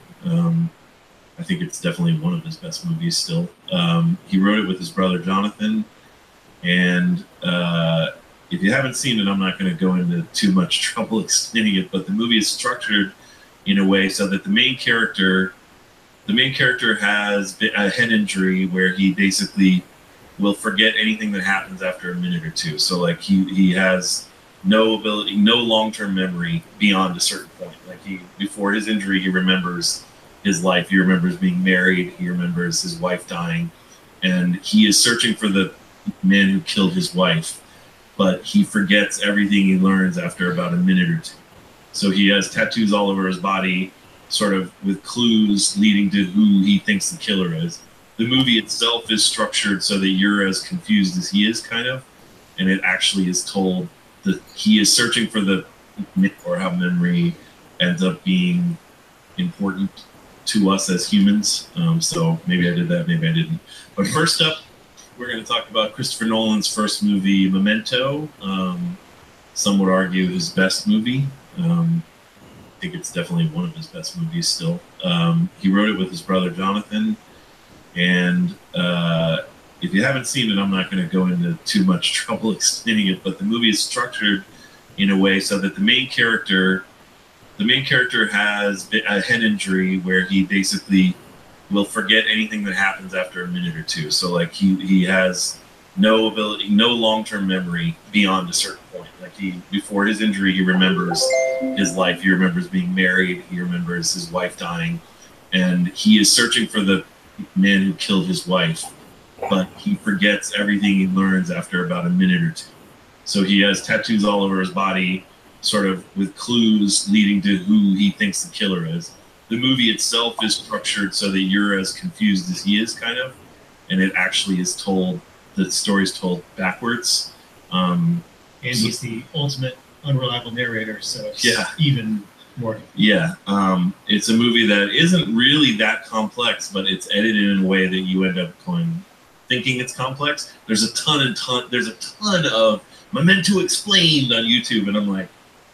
I think it's definitely one of his best movies still. He wrote it with his brother Jonathan, and if you haven't seen it, I'm not going to go into too much trouble explaining it, but the movie is structured in a way so that the main character has a head injury where he basically will forget anything that happens after a minute or two. So like he has no ability, no long-term memory beyond a certain point. Like before his injury, he remembers his life. He remembers being married. He remembers his wife dying, and he is searching for the man who killed his wife, but he forgets everything he learns after about a minute or two. So he has tattoos all over his body, sort of with clues leading to who he thinks the killer is. The movie itself is structured so that you're as confused as he is, kind of, and it actually is told that he is searching for the or how memory ends up being important to us as humans. So maybe I did that, maybe I didn't. But first up, we're going to talk about Christopher Nolan's first movie, Memento. Some would argue his best movie. I think it's definitely one of his best movies still. He wrote it with his brother Jonathan, and if you haven't seen it, I'm not going to go into too much trouble explaining it, but the movie is structured in a way so that the main character has a head injury where he basically will forget anything that happens after a minute or two. So like he has no ability, no long-term memory beyond a certain point. Like before his injury, he remembers his life. He remembers being married. He remembers his wife dying, and he is searching for the man who killed his wife, but he forgets everything he learns after about a minute or two. So he has tattoos all over his body, sort of with clues leading to who he thinks the killer is. The movie itself is structured so that you're as confused as he is, kind of, and it actually is told, the story's told backwards. And he's the ultimate unreliable narrator, so it's even more. Yeah, it's a movie that isn't really that complex, but it's edited in a way that you end up thinking it's complex. There's a ton of Memento explained on YouTube, and I'm like,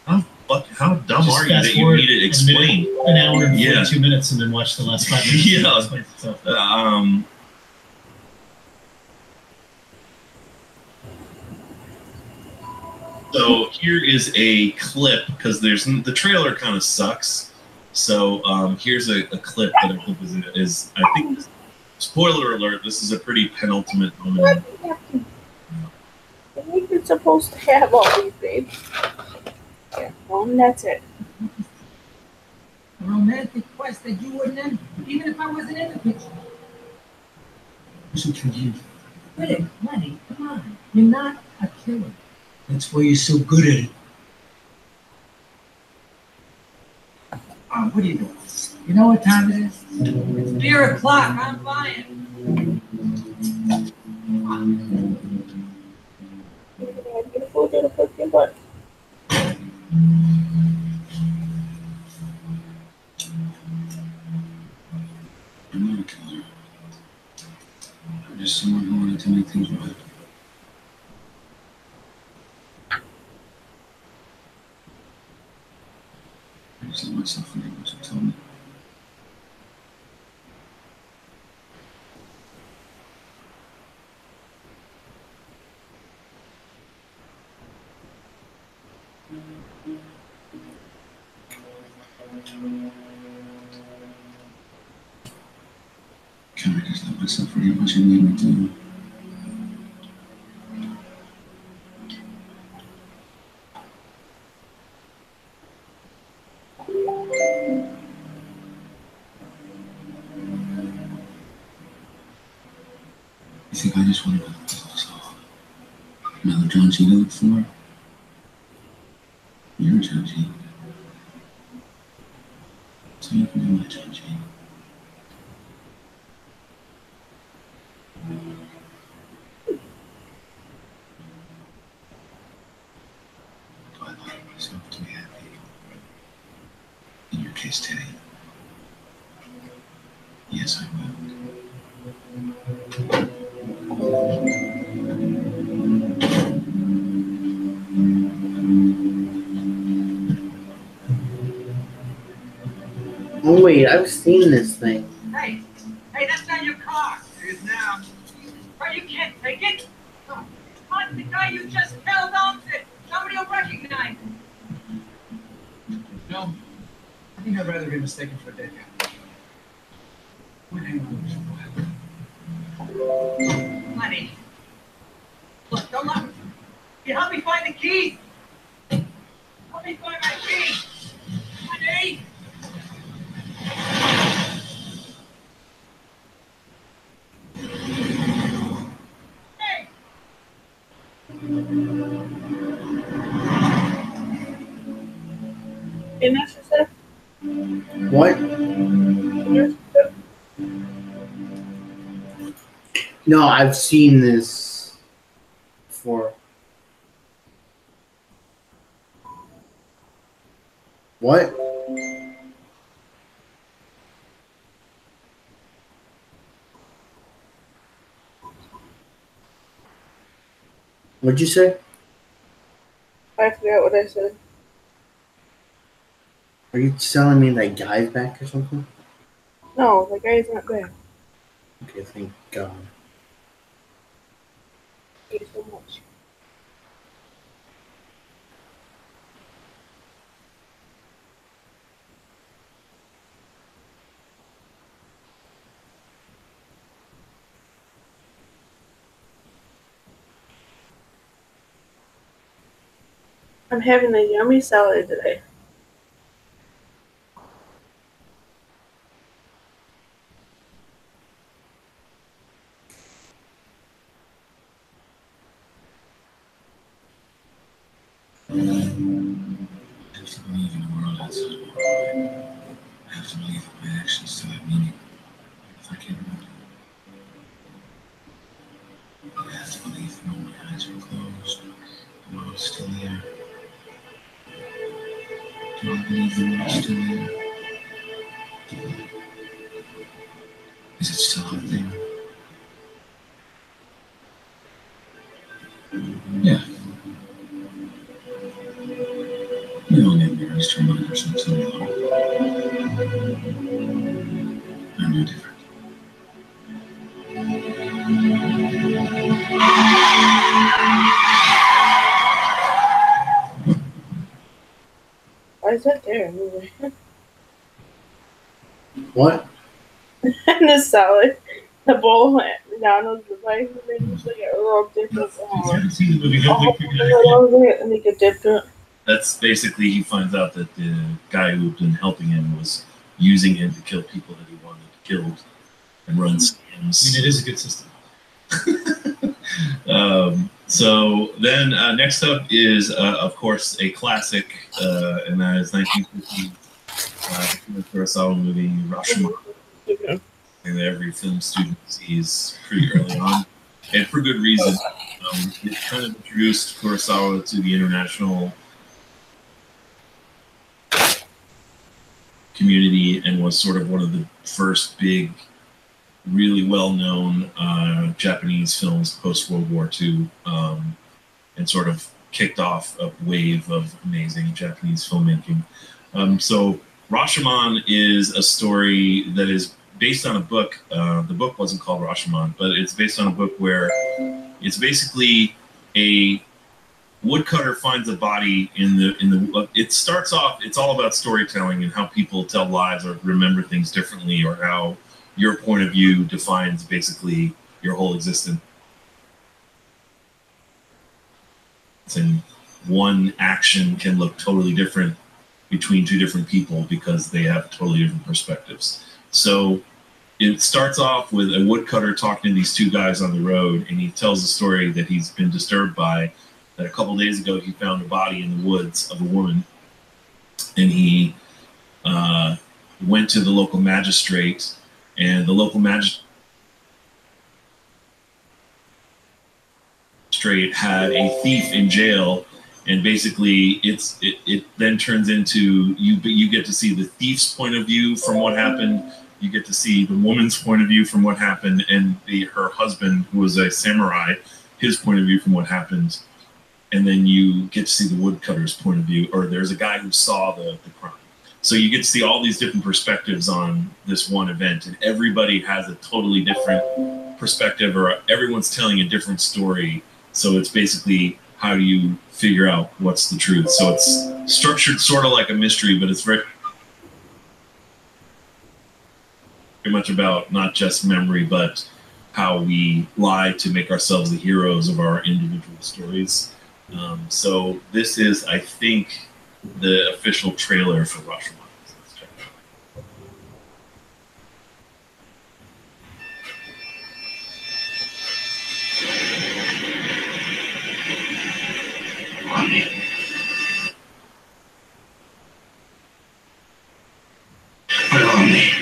how dumb just are you that you need it explained? An hour and 42 minutes, and then watch the last 5 minutes. So here is a clip because the trailer kind of sucks. So here's a clip that I think is I think spoiler alert. This is a pretty penultimate moment. We've been supposed to have all these, babe. Yeah, well, and that's it. A romantic quest that you wouldn't end, even if I wasn't in the picture. Listen to you. Quit it, Lenny, come on. You're not a killer. That's why you're so good at it. What are you doing? You know what time it is? It's beer o'clock, I'm buying. Beautiful, beautiful, beautiful. I'm not a killer. I'm just someone who wanted to make things right. I just let myself forget what you told me. Can I just let myself forget what you made me do? You think I just want to another John G to look for? You're John G. So you can be my John G. Do I allow myself to be happy? In your case, Teddy. Yes, I will. Oh wait, I've seen this thing. Hey, that's not your car. It is now. Bro, you can't take it. Come on, the guy you just held owns it. Somebody will recognize him. No, I think I'd rather be mistaken for a dead guy. Wait, hang on. Money. Look, don't let me. You help me find the keys. Help me find my keys. Money. Hey. And that's just it. What? No, I've seen this before. What? What'd you say? I forgot what I said. Are you telling me that guy's back or something? No, the guy's not there. Okay, thank God. Thank you so much. I'm having a yummy salad today. I have to believe in a world outside of my mind. I have to believe that my actions still have meaning. If I can't remember. I have to believe that when my eyes are closed, the world's still there. Do I believe the world's still there? Is it still out there? Yeah. We all need mirrors to remind ourselves of the world. I'm no different. There, movie. What? And the salad, the bowl, McDonald's, the life, they just like a real different. If you haven't seen the movie, hopefully figured out. And they could dip it. That's basically he finds out that the guy who'd been helping him was using him to kill people that he wanted killed and run scams. I mean, it is a good system. So then next up is, of course, a classic, and that is 1950 Kurosawa movie, Rashomon. And every film student sees pretty early on, and for good reason. It kind of introduced Kurosawa to the international community and was sort of one of the first big, really well-known Japanese films post-World War II, and sort of kicked off a wave of amazing Japanese filmmaking. So Rashomon is a story that is based on a book. The book wasn't called Rashomon, but it's based on a book where it's basically a woodcutter finds a body in the. It starts off. It's all about storytelling and how people tell lies or remember things differently, or how your point of view defines basically your whole existence. And one action can look totally different between two different people because they have totally different perspectives. So it starts off with a woodcutter talking to these two guys on the road, and he tells a story that he's been disturbed by, that a couple days ago he found a body in the woods of a woman, and he went to the local magistrate, and the local magistrate had a thief in jail, and basically it then turns into you get to see the thief's point of view from what happened. You get to see the woman's point of view from what happened, and her husband, who was a samurai, his point of view from what happened. And then you get to see the woodcutter's point of view, or there's a guy who saw the crime. So you get to see all these different perspectives on this one event, and everybody has a totally different perspective, or everyone's telling a different story. So it's basically, how do you figure out what's the truth? So it's structured sort of like a mystery, but it's very much about not just memory, but how we lie to make ourselves the heroes of our individual stories. So this is, I think, the official trailer for Rashomon. So let's check it out. Put it on me.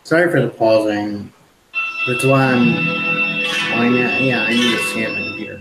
Sorry for the pausing. That's why I need to scan my computer.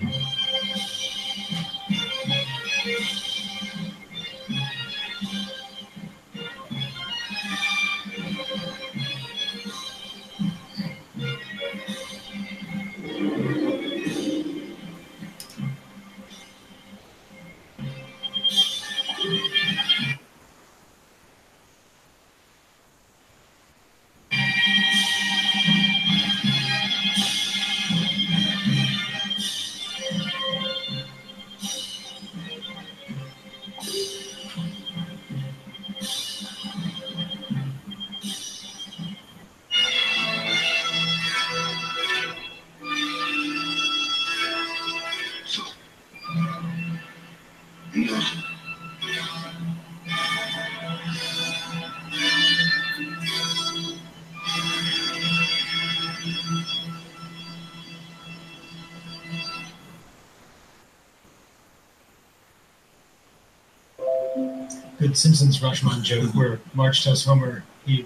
Good Simpsons Rashomon joke where Marge tells Homer he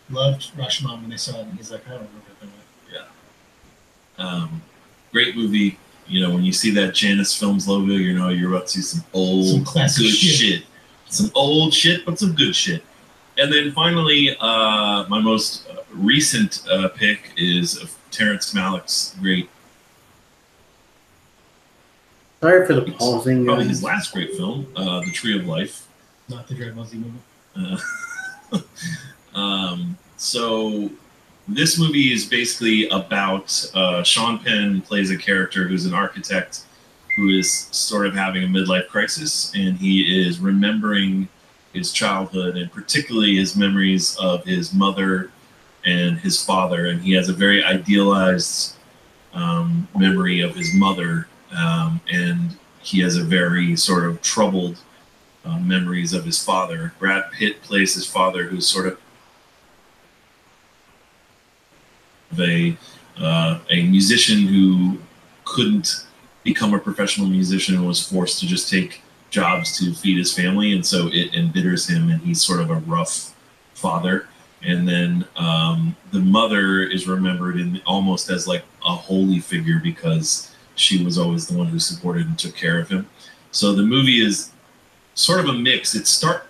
loved Rashomon when they saw it, and he's like, I don't remember that. Great movie. you know, when you see that Janus Films logo, you know you're about to see some old, classic good shit. Some old shit, but some good shit. And then finally, my most recent pick is Terrence Malick's great. Sorry for the pausing. Probably his last great film, The Tree of Life. Not the Dragon Ball Z movie. So this movie is basically about Sean Penn plays a character who's an architect who is sort of having a midlife crisis, and he is remembering his childhood and particularly his memories of his mother and his father. And he has a very idealized memory of his mother, and he has a very sort of troubled memories of his father. Brad Pitt plays his father, who's sort of a musician who couldn't become a professional musician and was forced to just take jobs to feed his family, and so it embitters him, and he's sort of a rough father. And then the mother is remembered in almost as like a holy figure because she was always the one who supported and took care of him. So the movie is sort of a mix. It starts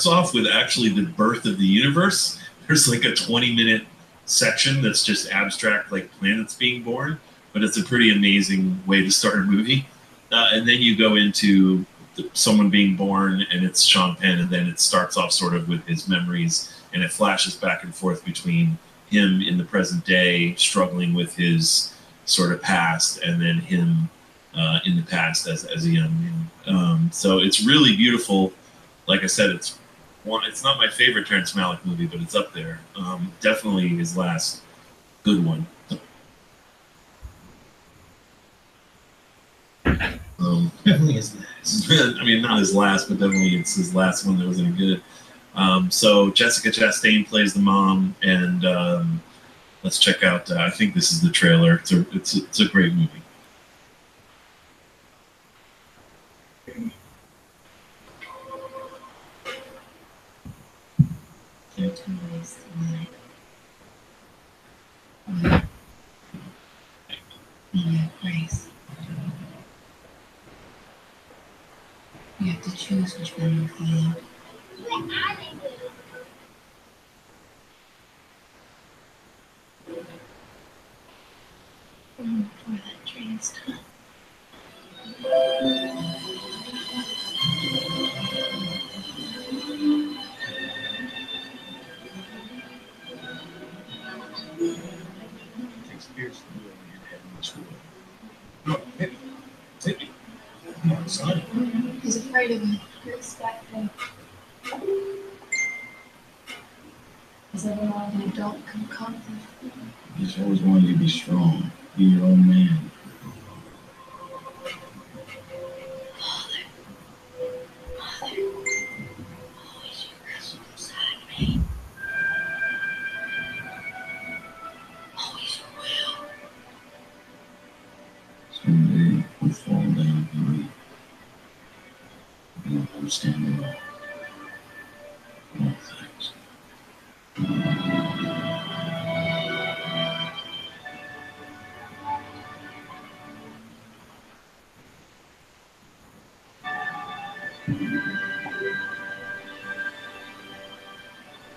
off with actually the birth of the universe. There's like a 20-minute section that's just abstract, like planets being born, but it's a pretty amazing way to start a movie. And then you go into someone being born, and it's Sean Penn, and then it starts off sort of with his memories, and it flashes back and forth between him in the present day struggling with his sort of past, and then him in the past as a young man. So it's really beautiful. Like I said, it's not my favorite Terrence Malick movie, but it's up there. Definitely his last good one. Definitely his last. I mean, not his last, but definitely it's his last one that was any good. So Jessica Chastain plays the mom, and let's check out. I think this is the trailer. It's a great movie. Grace. You have to choose which one you follow. Before that train stops. He's afraid of me. Respect him. He's ever wanted an adult come confident. He's always wanted you to be strong. Be your own man. Father. Always you wrestle beside me. Always you will. Someday we fall down and weep. You don't understand it all. All things.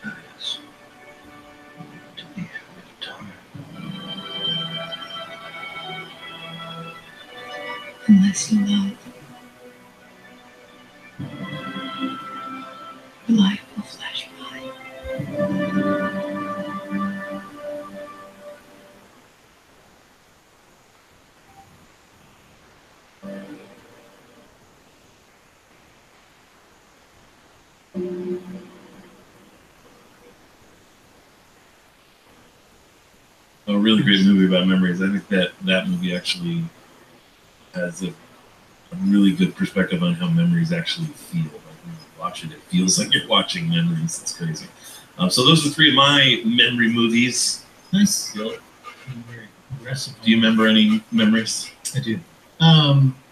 Nice. To be having a time. Unless you love, life will flash by. A really great movie about memories. I think that movie actually has a really good perspective on how memories actually feel. Like when you watch it, it feels like you're watching memories. It's crazy. So those are three of my memory movies. Nice. Yep. Very aggressive. Do you remember any memories? I do.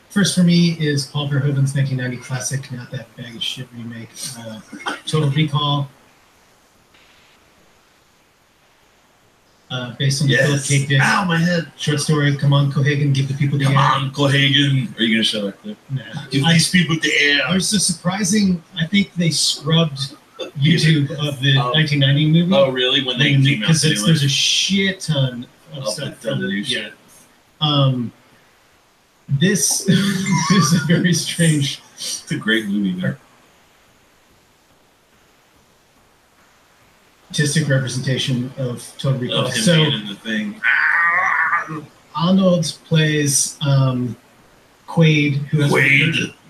First for me is Paul Verhoeven's 1990 classic, not that bag of shit remake. Total Recall. based on the Philip K. Dick Ow, my head. short story. Come on, Cohagen, give the people the Come air. on, Cohagen. Are you going to show that clip? Nah. Give these people the air. There's a surprising. I think they scrubbed YouTube of the 1990 movie. Oh, really? When they came out? Because there's a shit ton of stuff the from new yeah. shit. This is a very strange. It's a great movie, man. Artistic representation of Total Recall. Of him So being in the thing. Arnold plays Quaid, who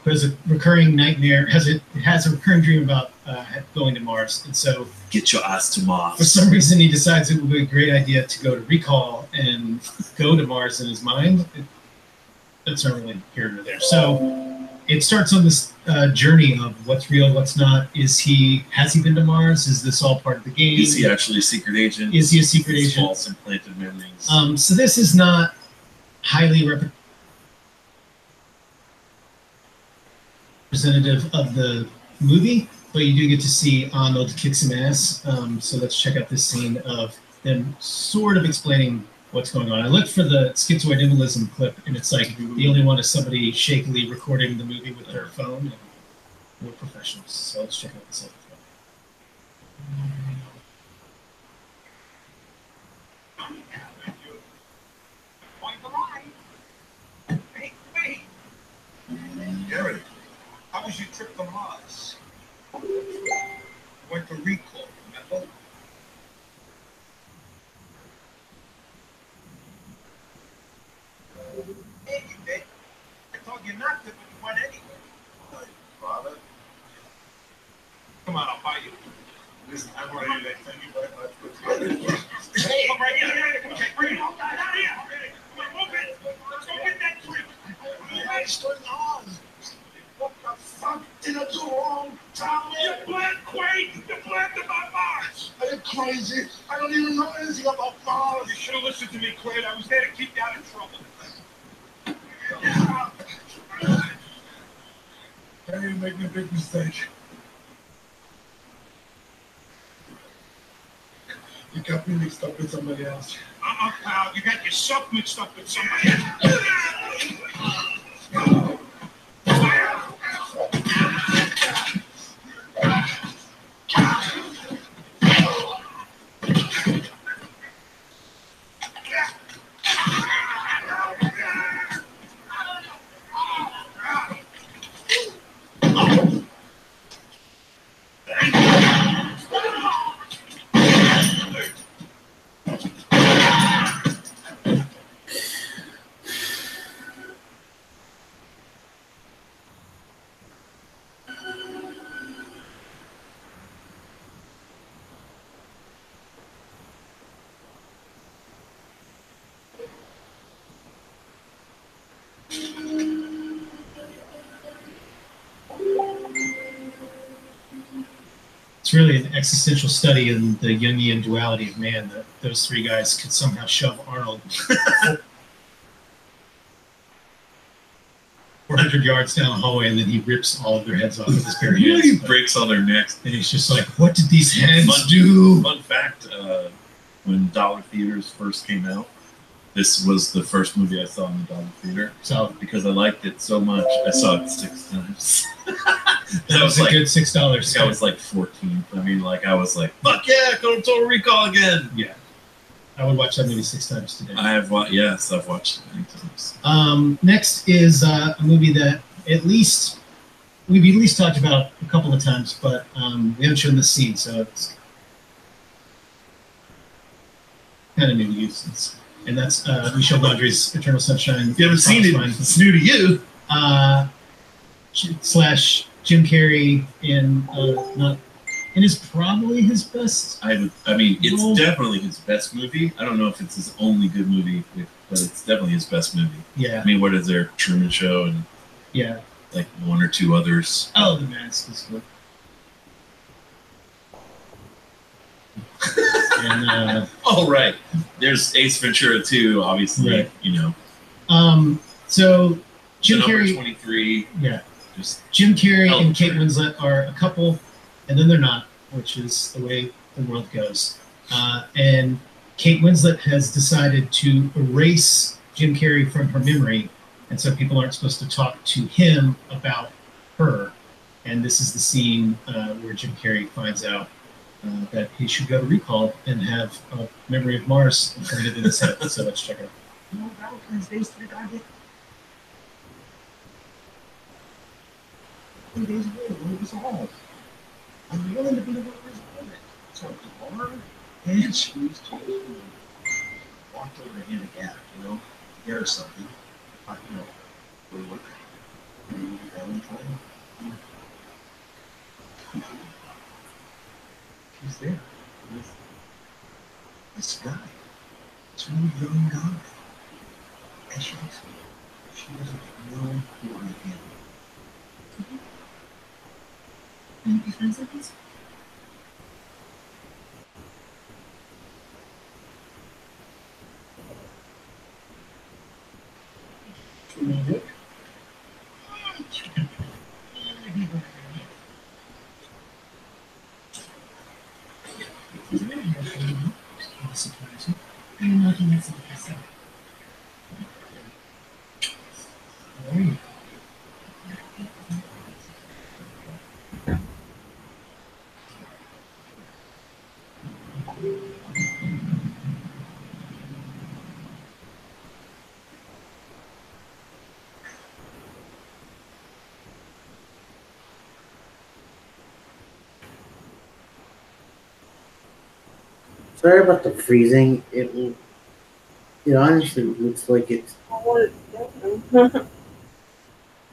has a recurring nightmare. Has a recurring dream about going to Mars, and so Get your ass to for Mars. some reason he decides it would be a great idea to go to Recall and go to Mars in his mind. That's not really here nor there. So it starts on this journey of what's real, what's not. Has he been to Mars? Is this all part of the game? Is he actually a secret agent? Is he a secret His agent? False implanted memories. So this is not highly representative of the movie, but you do get to see Arnold kick some ass. So let's check out this scene of them sort of explaining what's going on. I looked for the schizoid embolism clip, and it's like the only one is somebody shakily recording the movie with their phone. And we're professionals, so let's check out this other clip. Hey, wait! Gary, how was your trip to Mars? Went to Recall, remember? Hey, you did. I told you not to, but you went anyway. Hey, Father. Come on, I'll buy you. Listen, I'm ready to thank you very much. Hey, come right here. Okay, bring it all down here. Come on, move it. Let's go get that drink. What's going on? What the fuck did I do wrong? Tell me. You black Quaid. You black about Mars. Are you crazy? I don't even know anything about Mars. You should have listened to me, Quaid. I was there to keep you out of trouble. Hey, you're making a big mistake. You got me mixed up with somebody else. Pal, you got yourself mixed up with somebody else. It's really an existential study in the Jungian duality of man that those three guys could somehow shove Arnold 400 yards down the hallway, and then he rips all of their heads off with his bare hands. He breaks all their necks. And he's just like, what did these hands do? Fun fact, when Dollar Theaters first came out, this was the first movie I saw in the Dollar Theater. So because I liked it so much, I saw it 6 times. that was a good $6. I was like 14. I mean, like, I was like, fuck yeah, go to Total Recall again. Yeah. I would watch that movie 6 times today. I've watched it many times. Next is a movie that we've at least talked about a couple of times, but we haven't shown this scene, so it's kind of new to you. And that's Michel Gondry's Eternal Sunshine. If you haven't seen it, it's new to you. Slash Jim Carrey in is probably his best. I mean, it's definitely his best movie. I don't know if it's his only good movie, but it's definitely his best movie. Yeah. I mean, what is there? Truman Show and yeah, like 1 or 2 others. Oh, The Mask is good. And, oh right, there's Ace Ventura 2, obviously. Right. You know. So Jim Number Carrey. 23. Yeah. Just Jim Carrey and Kate Winslet are a couple, and then they're not, which is the way the world goes. And Kate Winslet has decided to erase Jim Carrey from her memory, and so people aren't supposed to talk to him about her. And this is the scene where Jim Carrey finds out that he should go to recall and have a memory of Mars printed in his head. So let's check it out. No, Valentine's Day's to the goddamn 3 days ago, it was all. I'm willing to be the winner's woman. So I bar, and she was too. Walked over to Hannah Gap, get her something. We look. Valentine. She's there with this guy. This really young guy. And she doesn't know who I am. Can you be friends with these? Music. I'm not doing this myself. Sorry about the freezing. It honestly looks like it's.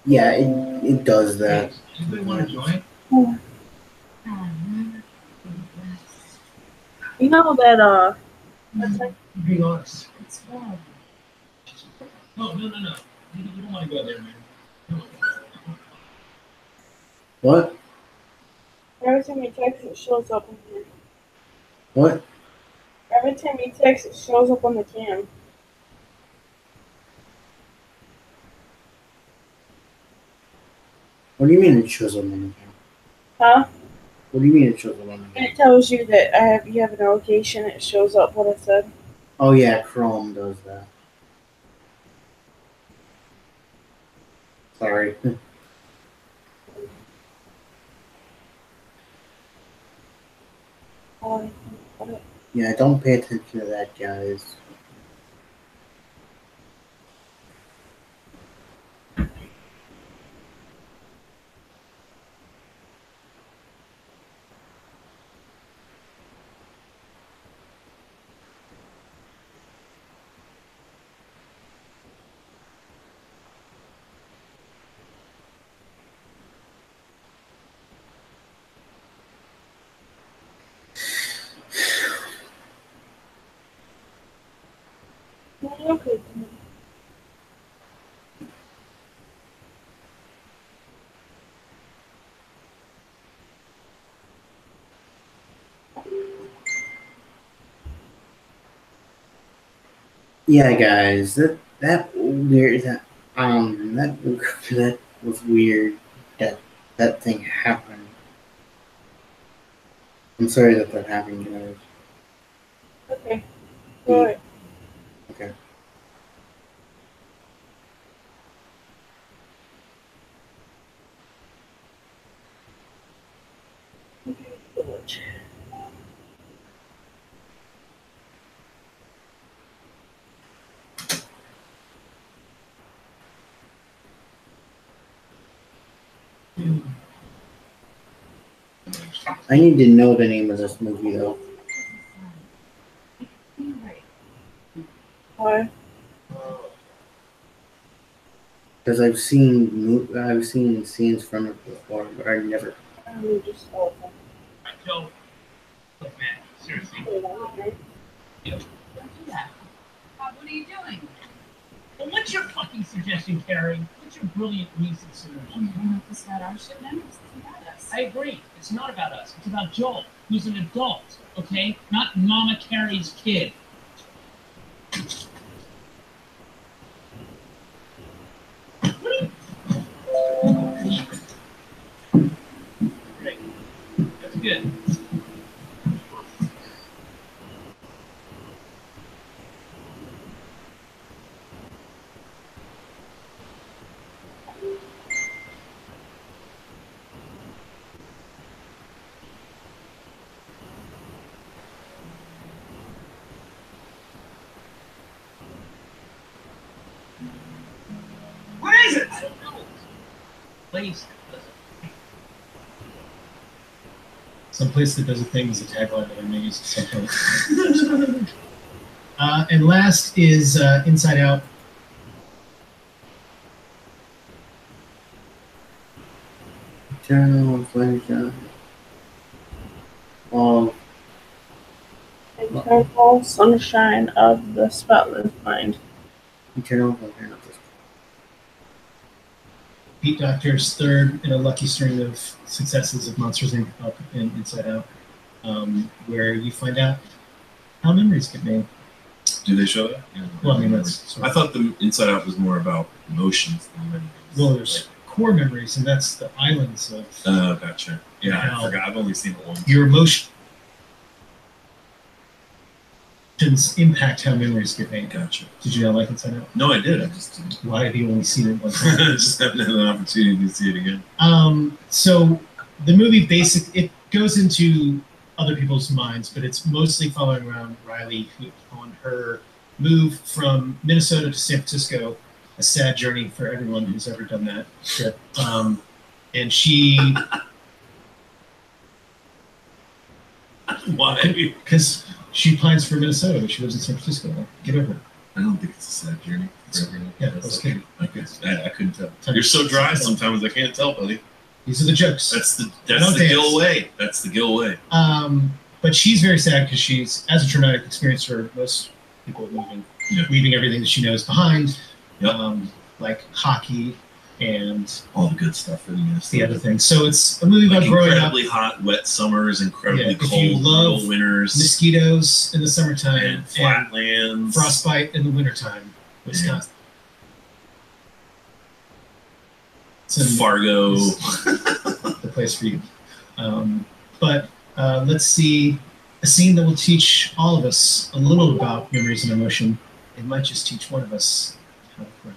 Yeah, it does that. Anybody want to join? You know that Be honest. It's warm. No. You don't want to go there, man. No. What? every time you text it shows up on here. What? Every time you text it shows up on the cam. What do you mean it shows up on the camera? Huh? What do you mean it shows up on the And camera? it tells you that you have an allocation, it shows up what I said. Oh yeah, Chrome does that. Sorry. Yeah, don't pay attention to that, guys. Okay. Yeah, guys, that weird that was weird that thing happened. I'm sorry that happened, guys. Okay. Alright. Okay. I need to know the name of this movie though, Why? because I've seen scenes from it before, but I never. Just I don't. Look, man, seriously. Don't do that. What are you doing? Well, what's your fucking suggestion, Carrie? What's your brilliant recent solution? I don't know if this is about our ship now. It's about us. I agree. It's not about us. It's about Joel, who's an adult, okay? Not Mama Carrie's kid. Great. That's good. place. Some place that does a thing is a tagline that I may use sometimes. And last is Inside Out. Eternal Flame. Oh, Eternal sunshine of the spotless mind. Eternal Flame. Pete Doctor's third in a lucky string of successes of Monsters Inc. up and Inside Out, where you find out how memories get made. Do they show that? Yeah. Well, I mean, that's I thought the Inside Out was more about emotions than memories. well, there's core memories, and that's the islands of Oh, gotcha. Yeah, How- I forgot. I've only seen it once. your emotions impact how memories get made. Gotcha. Did you not like Inside Out? No, I did. I just didn't. Why have you only seen it once? I just haven't had an opportunity to see it again. So the movie it goes into other people's minds, but it's mostly following around Riley on her move from Minnesota to San Francisco, a sad journey for everyone who's ever done that trip. And she, Why? because she applies for Minnesota, but she lives in San Francisco. Like, get over it. I don't think it's a sad journey for everyone. Yeah, I was kidding. I couldn't tell. You're so dry sometimes I can't tell, buddy. These are the jokes. That's the Don't Gil dance. way. That's the Gil way. But she's very sad because she's, as a traumatic experience for most people leaving everything that she knows behind, Yep. like hockey and All the good stuff that he missed. the other things. So it's a movie Like about growing up, incredibly hot, wet summers, incredibly Yeah, if you cold, love brutal winters, mosquitoes in the summertime and flatlands. frostbite in the wintertime. Wisconsin. It's in Fargo. the place for you. But let's see a scene that will teach all of us a little about memories and emotion. It might just teach one of us how to cry.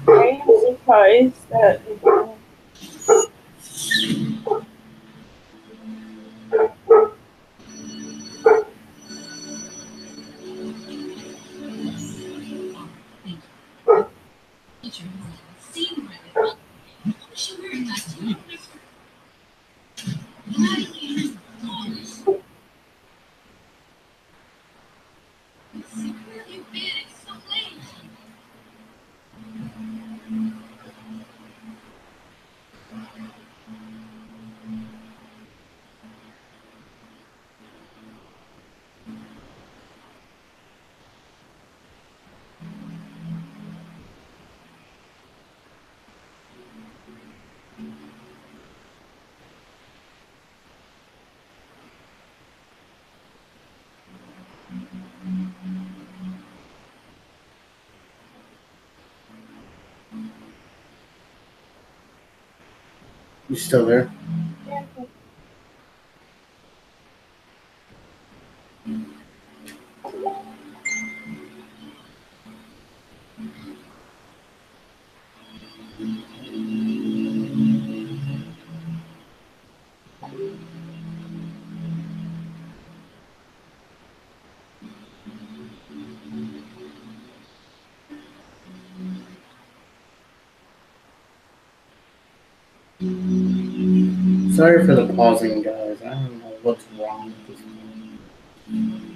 I am surprised that Teacher, seen Riley. What was she wearing that time? Riley, oh, where have you been? It's so late. you still there? Sorry for the pausing, guys. I don't know what's wrong with this one.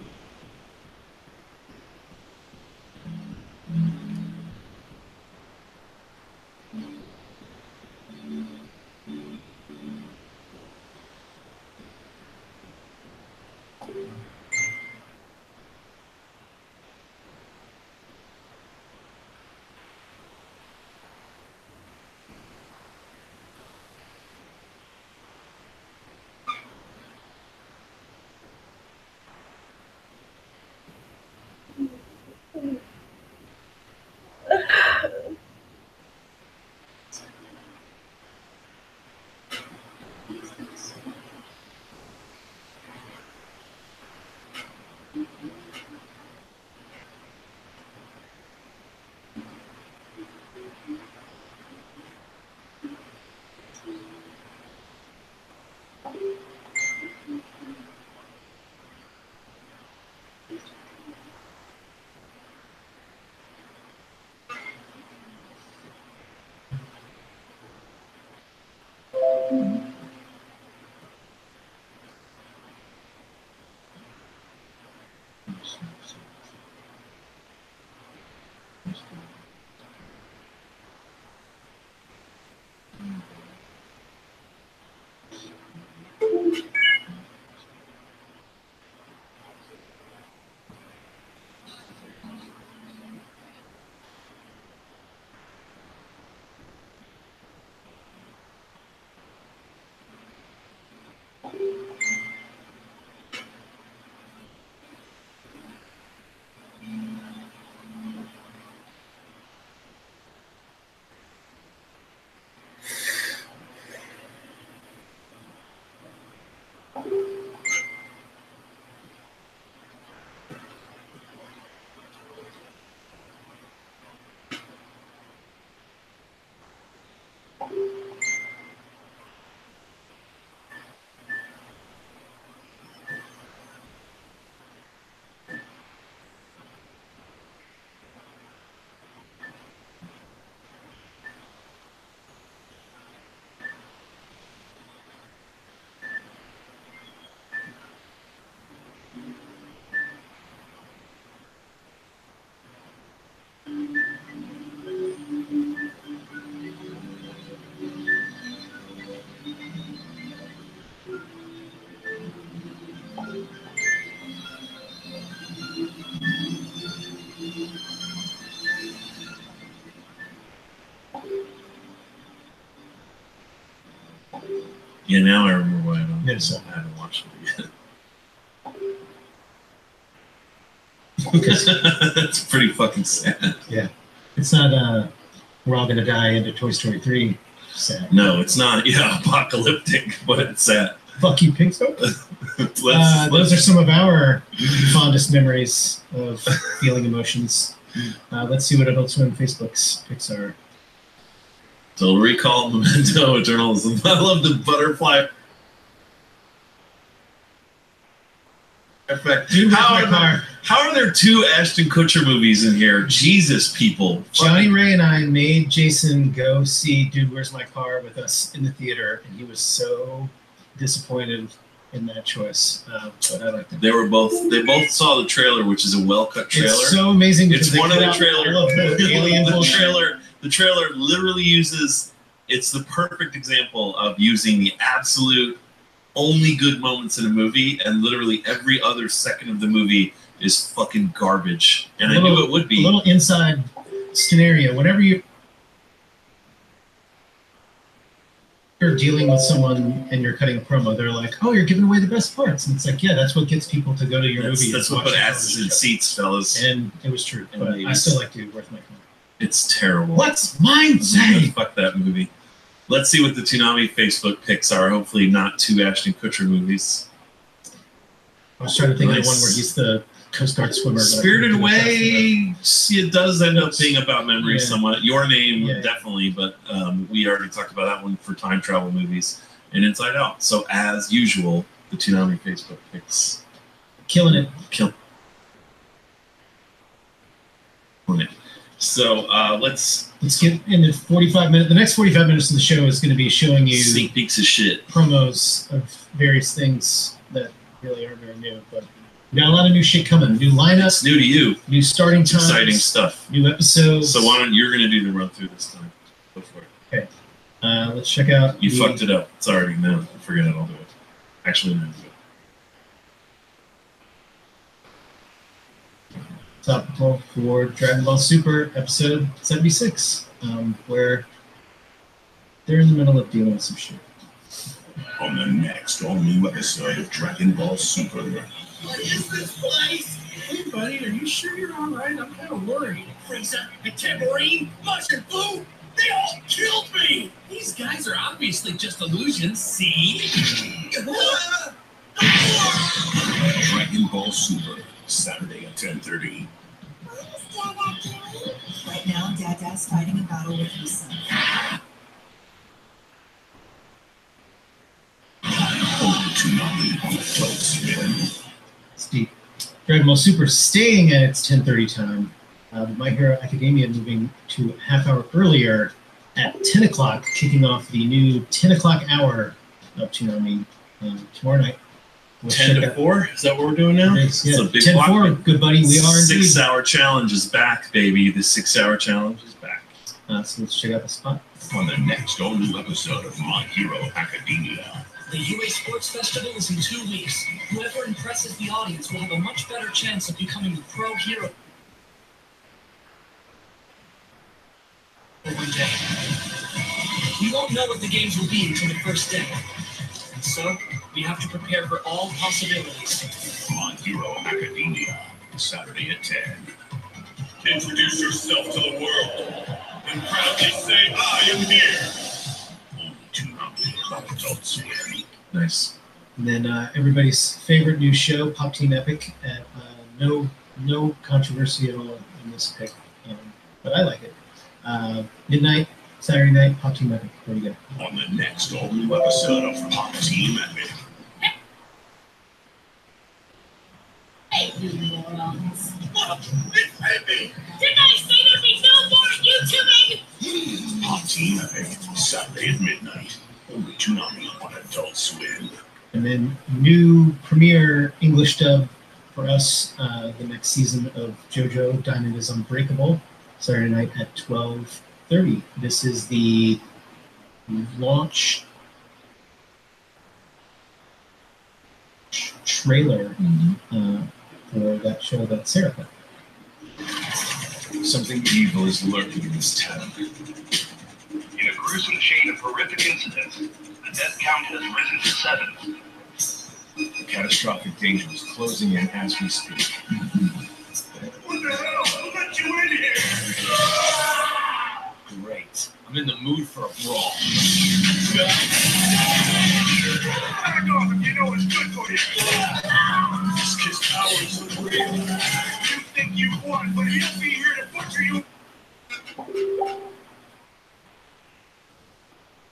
Yeah, now I remember why I don't. Yes, sir. I haven't watched it Because yet. It's pretty fucking sad. it's not we're all gonna die into Toy Story 3 sad. No, it's not. Yeah, apocalyptic, but it's sad. Fuck you, Pixar. Those are some of our fondest memories of feeling emotions. Let's see what Adult Swim Facebook's picks are. So recall Memento, Eternalism. I love the butterfly effect. Dude, How are there two Ashton Kutcher movies in here? Jesus, people. Johnny Ray and I made Jason go see Dude, Where's My Car with us in the theater, and he was so disappointed in that choice. But I liked it. They both saw the trailer, which is a well-cut trailer. It's so amazing. It's one of the trailer. The The trailer literally uses. It's the perfect example of using the absolute only good moments in a movie, and literally every other second of the movie is fucking garbage. And I knew it would be. A little inside scenario. Whenever you're dealing with someone and you're cutting a promo, they're like, "Oh, you're giving away the best parts," and it's like, "Yeah, that's what gets people to go to your movie." That's what put asses in seats, fellas. And it was true. And But I ladies. still like Dude, Where's My Car? It's terrible. What's mine say? Fuck that movie. Let's see what the Toonami Facebook picks are. Hopefully not two Ashton Kutcher movies. I was trying to think of the Nice. one where he's the Coast Guard swimmer. Spirited Away, see, it does end up being about memory Yeah. somewhat. Your Name, Yeah. definitely, but we already talked about that one for time travel movies and Inside Out. So as usual, the Toonami Facebook picks. Killing it. Killing it. So let's get into 45 minutes. The next 45 minutes of the show is going to be showing you sneak peeks of shit. Promos of various things that really are very new. But we got a lot of new shit coming. New lineups. It's new to you. New starting times. Exciting stuff. New episodes. So why don't you're going to do the run through this time? Go for it. Okay. Let's check out. You fucked it up. It's already no. Forget it. I'll do it. Actually, no. Topical for Dragon Ball Super episode 76, where they're in the middle of dealing with some shit. On the next all-new episode of Dragon Ball Super. What is this place? Hey, buddy, are you sure you're all right? I'm kind of worried. Frieza and Tambourine, Majin Buu, they all killed me! These guys are obviously just illusions, see? Dragon Ball Super, Saturday at 10:30. Right now, Dada's fighting a battle with himself. Only Toonami on Adult Swim. Steve. Dragon Ball Super staying at its 10:30 time. My Hero Academia moving to a half hour earlier at 10 o'clock, kicking off the new 10 o'clock hour of Toonami tomorrow night. We'll 10 to check out- 4? Is that what we're doing now? It's, yeah, It's a big 10 block. 4, good buddy. We are indeed. 6-hour challenge is back, baby. The 6-hour challenge is back. So let's check out the spot. On the next all-new episode of My Hero Academia. The UA Sports Festival is in 2 weeks. Whoever impresses the audience will have a much better chance of becoming a pro hero. One day. We won't know what the games will be until the first day. And so, we have to prepare for all possibilities. My Hero Academia, Saturday at 10. Introduce yourself to the world and proudly say, I am here. Only Toonami on Adult Swim. Nice. And then everybody's favorite new show, Pop Team Epic. At, no controversy at all in this pick, but I like it. Midnight, Saturday night, Pop Team Epic. Where do you go? On the next all-new episode of Pop Team Epic. Hey, you morons. It's Epic! Didn't I say there'd be no more YouTubing? Pop Team Epic, Saturday at midnight. Only Toonami on Adult Swim. And then new premiere English dub for us, the next season of JoJo Diamond is Unbreakable, Saturday night at 12:30. This is the launch trailer for that show that Sarah put. Something evil is lurking in this town. In a gruesome chain of horrific incidents, the death count has risen to 7. Catastrophic danger is closing in as we speak. What the hell? Who let you in here? Great. I'm in the mood for a brawl. Back off if you know it's good for you. This kid's power is unreal. You think you won, but he'll be here to butcher you.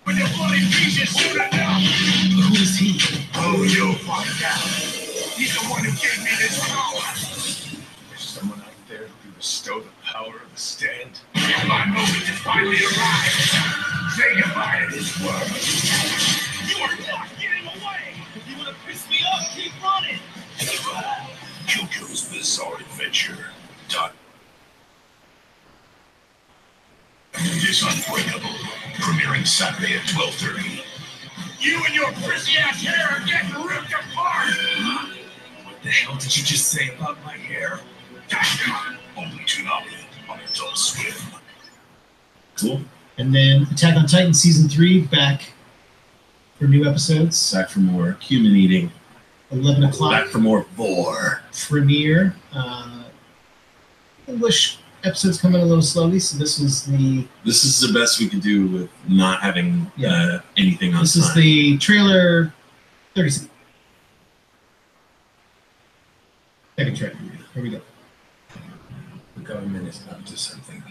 With your bloody pieces soon enough. Who is he? Oh, you'll find out. He's the one who gave me this power. There's someone out there who can bestow the power of the stand. My moment has finally arrived. Say goodbye to this world. You are not getting away. If you want to piss me off, keep running. JoJo's Bizarre Adventure. Is Unbreakable. Premiering Saturday at 12:30. You and your prissy ass hair are getting ripped apart. What the hell did you just say about my hair? Only Toonami on Adult Swim. Cool. And then Attack on Titan Season 3 back for new episodes. Back for more human eating. 11 o'clock. Back for more vor. Premiere. English episodes coming a little slowly, so this is the best we could do with not having anything on this time. is the trailer 30 seconds. Second trailer. Here we go. The government is up to something.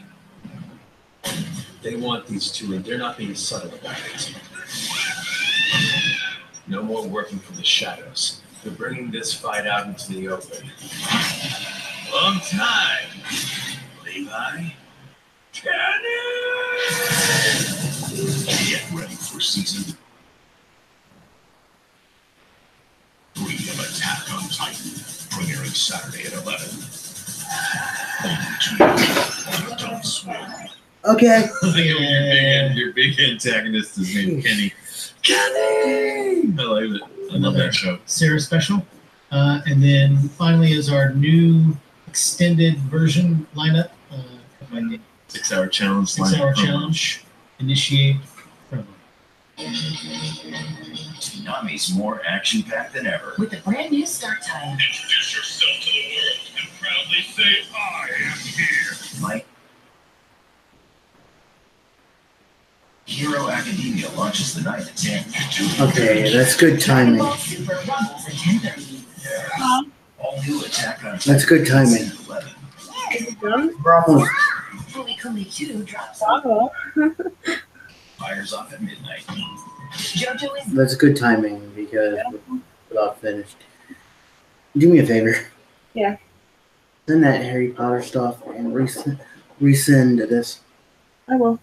They want these two, and they're not being subtle about it. No more working for the shadows. They're bringing this fight out into the open. Long time, Levi. Get ready for season 3 of Attack on Titan, premiering Saturday at 11. Only 2 on Adult Swim. Okay. Your big antagonist is named Kenny. Kenny! I like it. I love that show. Sarah special. And then finally is our new extended version lineup. 6-hour challenge. 6-hour challenge. Initiate promo. Toonami's more action-packed than ever. With a brand new start time. Introduce yourself to the world and proudly say, I am here. Mike. Hero Academia launches the night at 10. Okay, that's good timing. Super Rumbles at 10:30. All new Attack on That's good timing. Is it done? We're almost. Fully Kumi 2 drops Oh. Fires off at midnight. JoJo is That's good timing because we're about finished. Do me a favor. Yeah. Send that Harry Potter stuff and resend this. I will.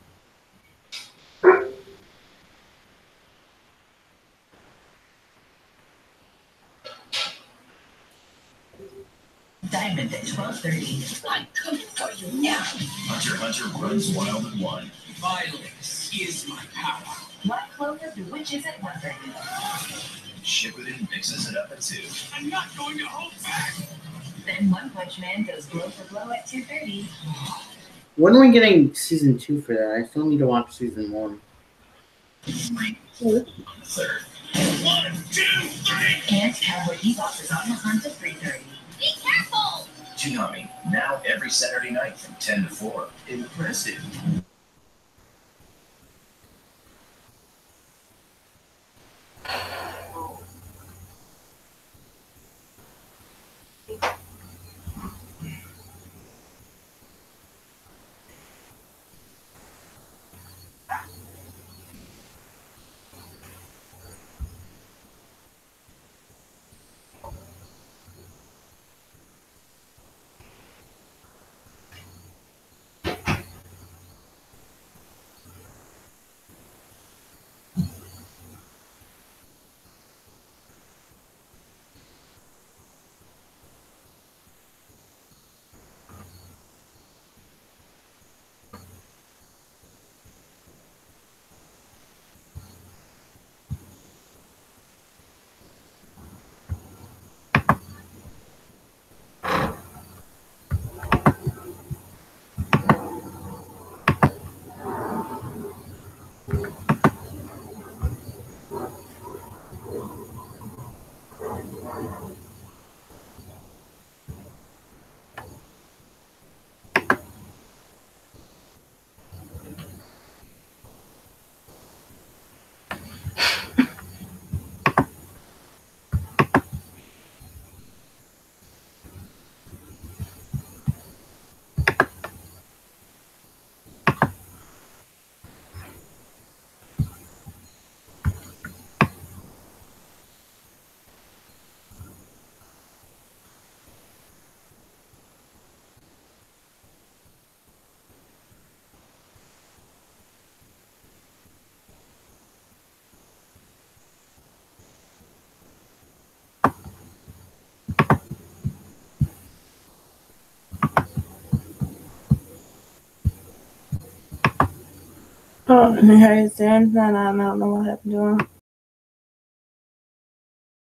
assignment at 12:30. I'm coming for you now. Hunter x Hunter runs wild at 1. Violence is my power. Black Clover bewitches at 1:30. Shippuden mixes it up at 2. I'm not going to hold back. Then One Punch Man goes blow for blow at 2:30. When are we getting season 2 for that? I still need to watch season 1. Third. 1, 2, 3. And Cowboy Bebop is on the hunt at 3:30. Be careful. Toonami, now every Saturday night from 10 to 4. Impressive. Oh, guys, Dan, I don't know what happened to him.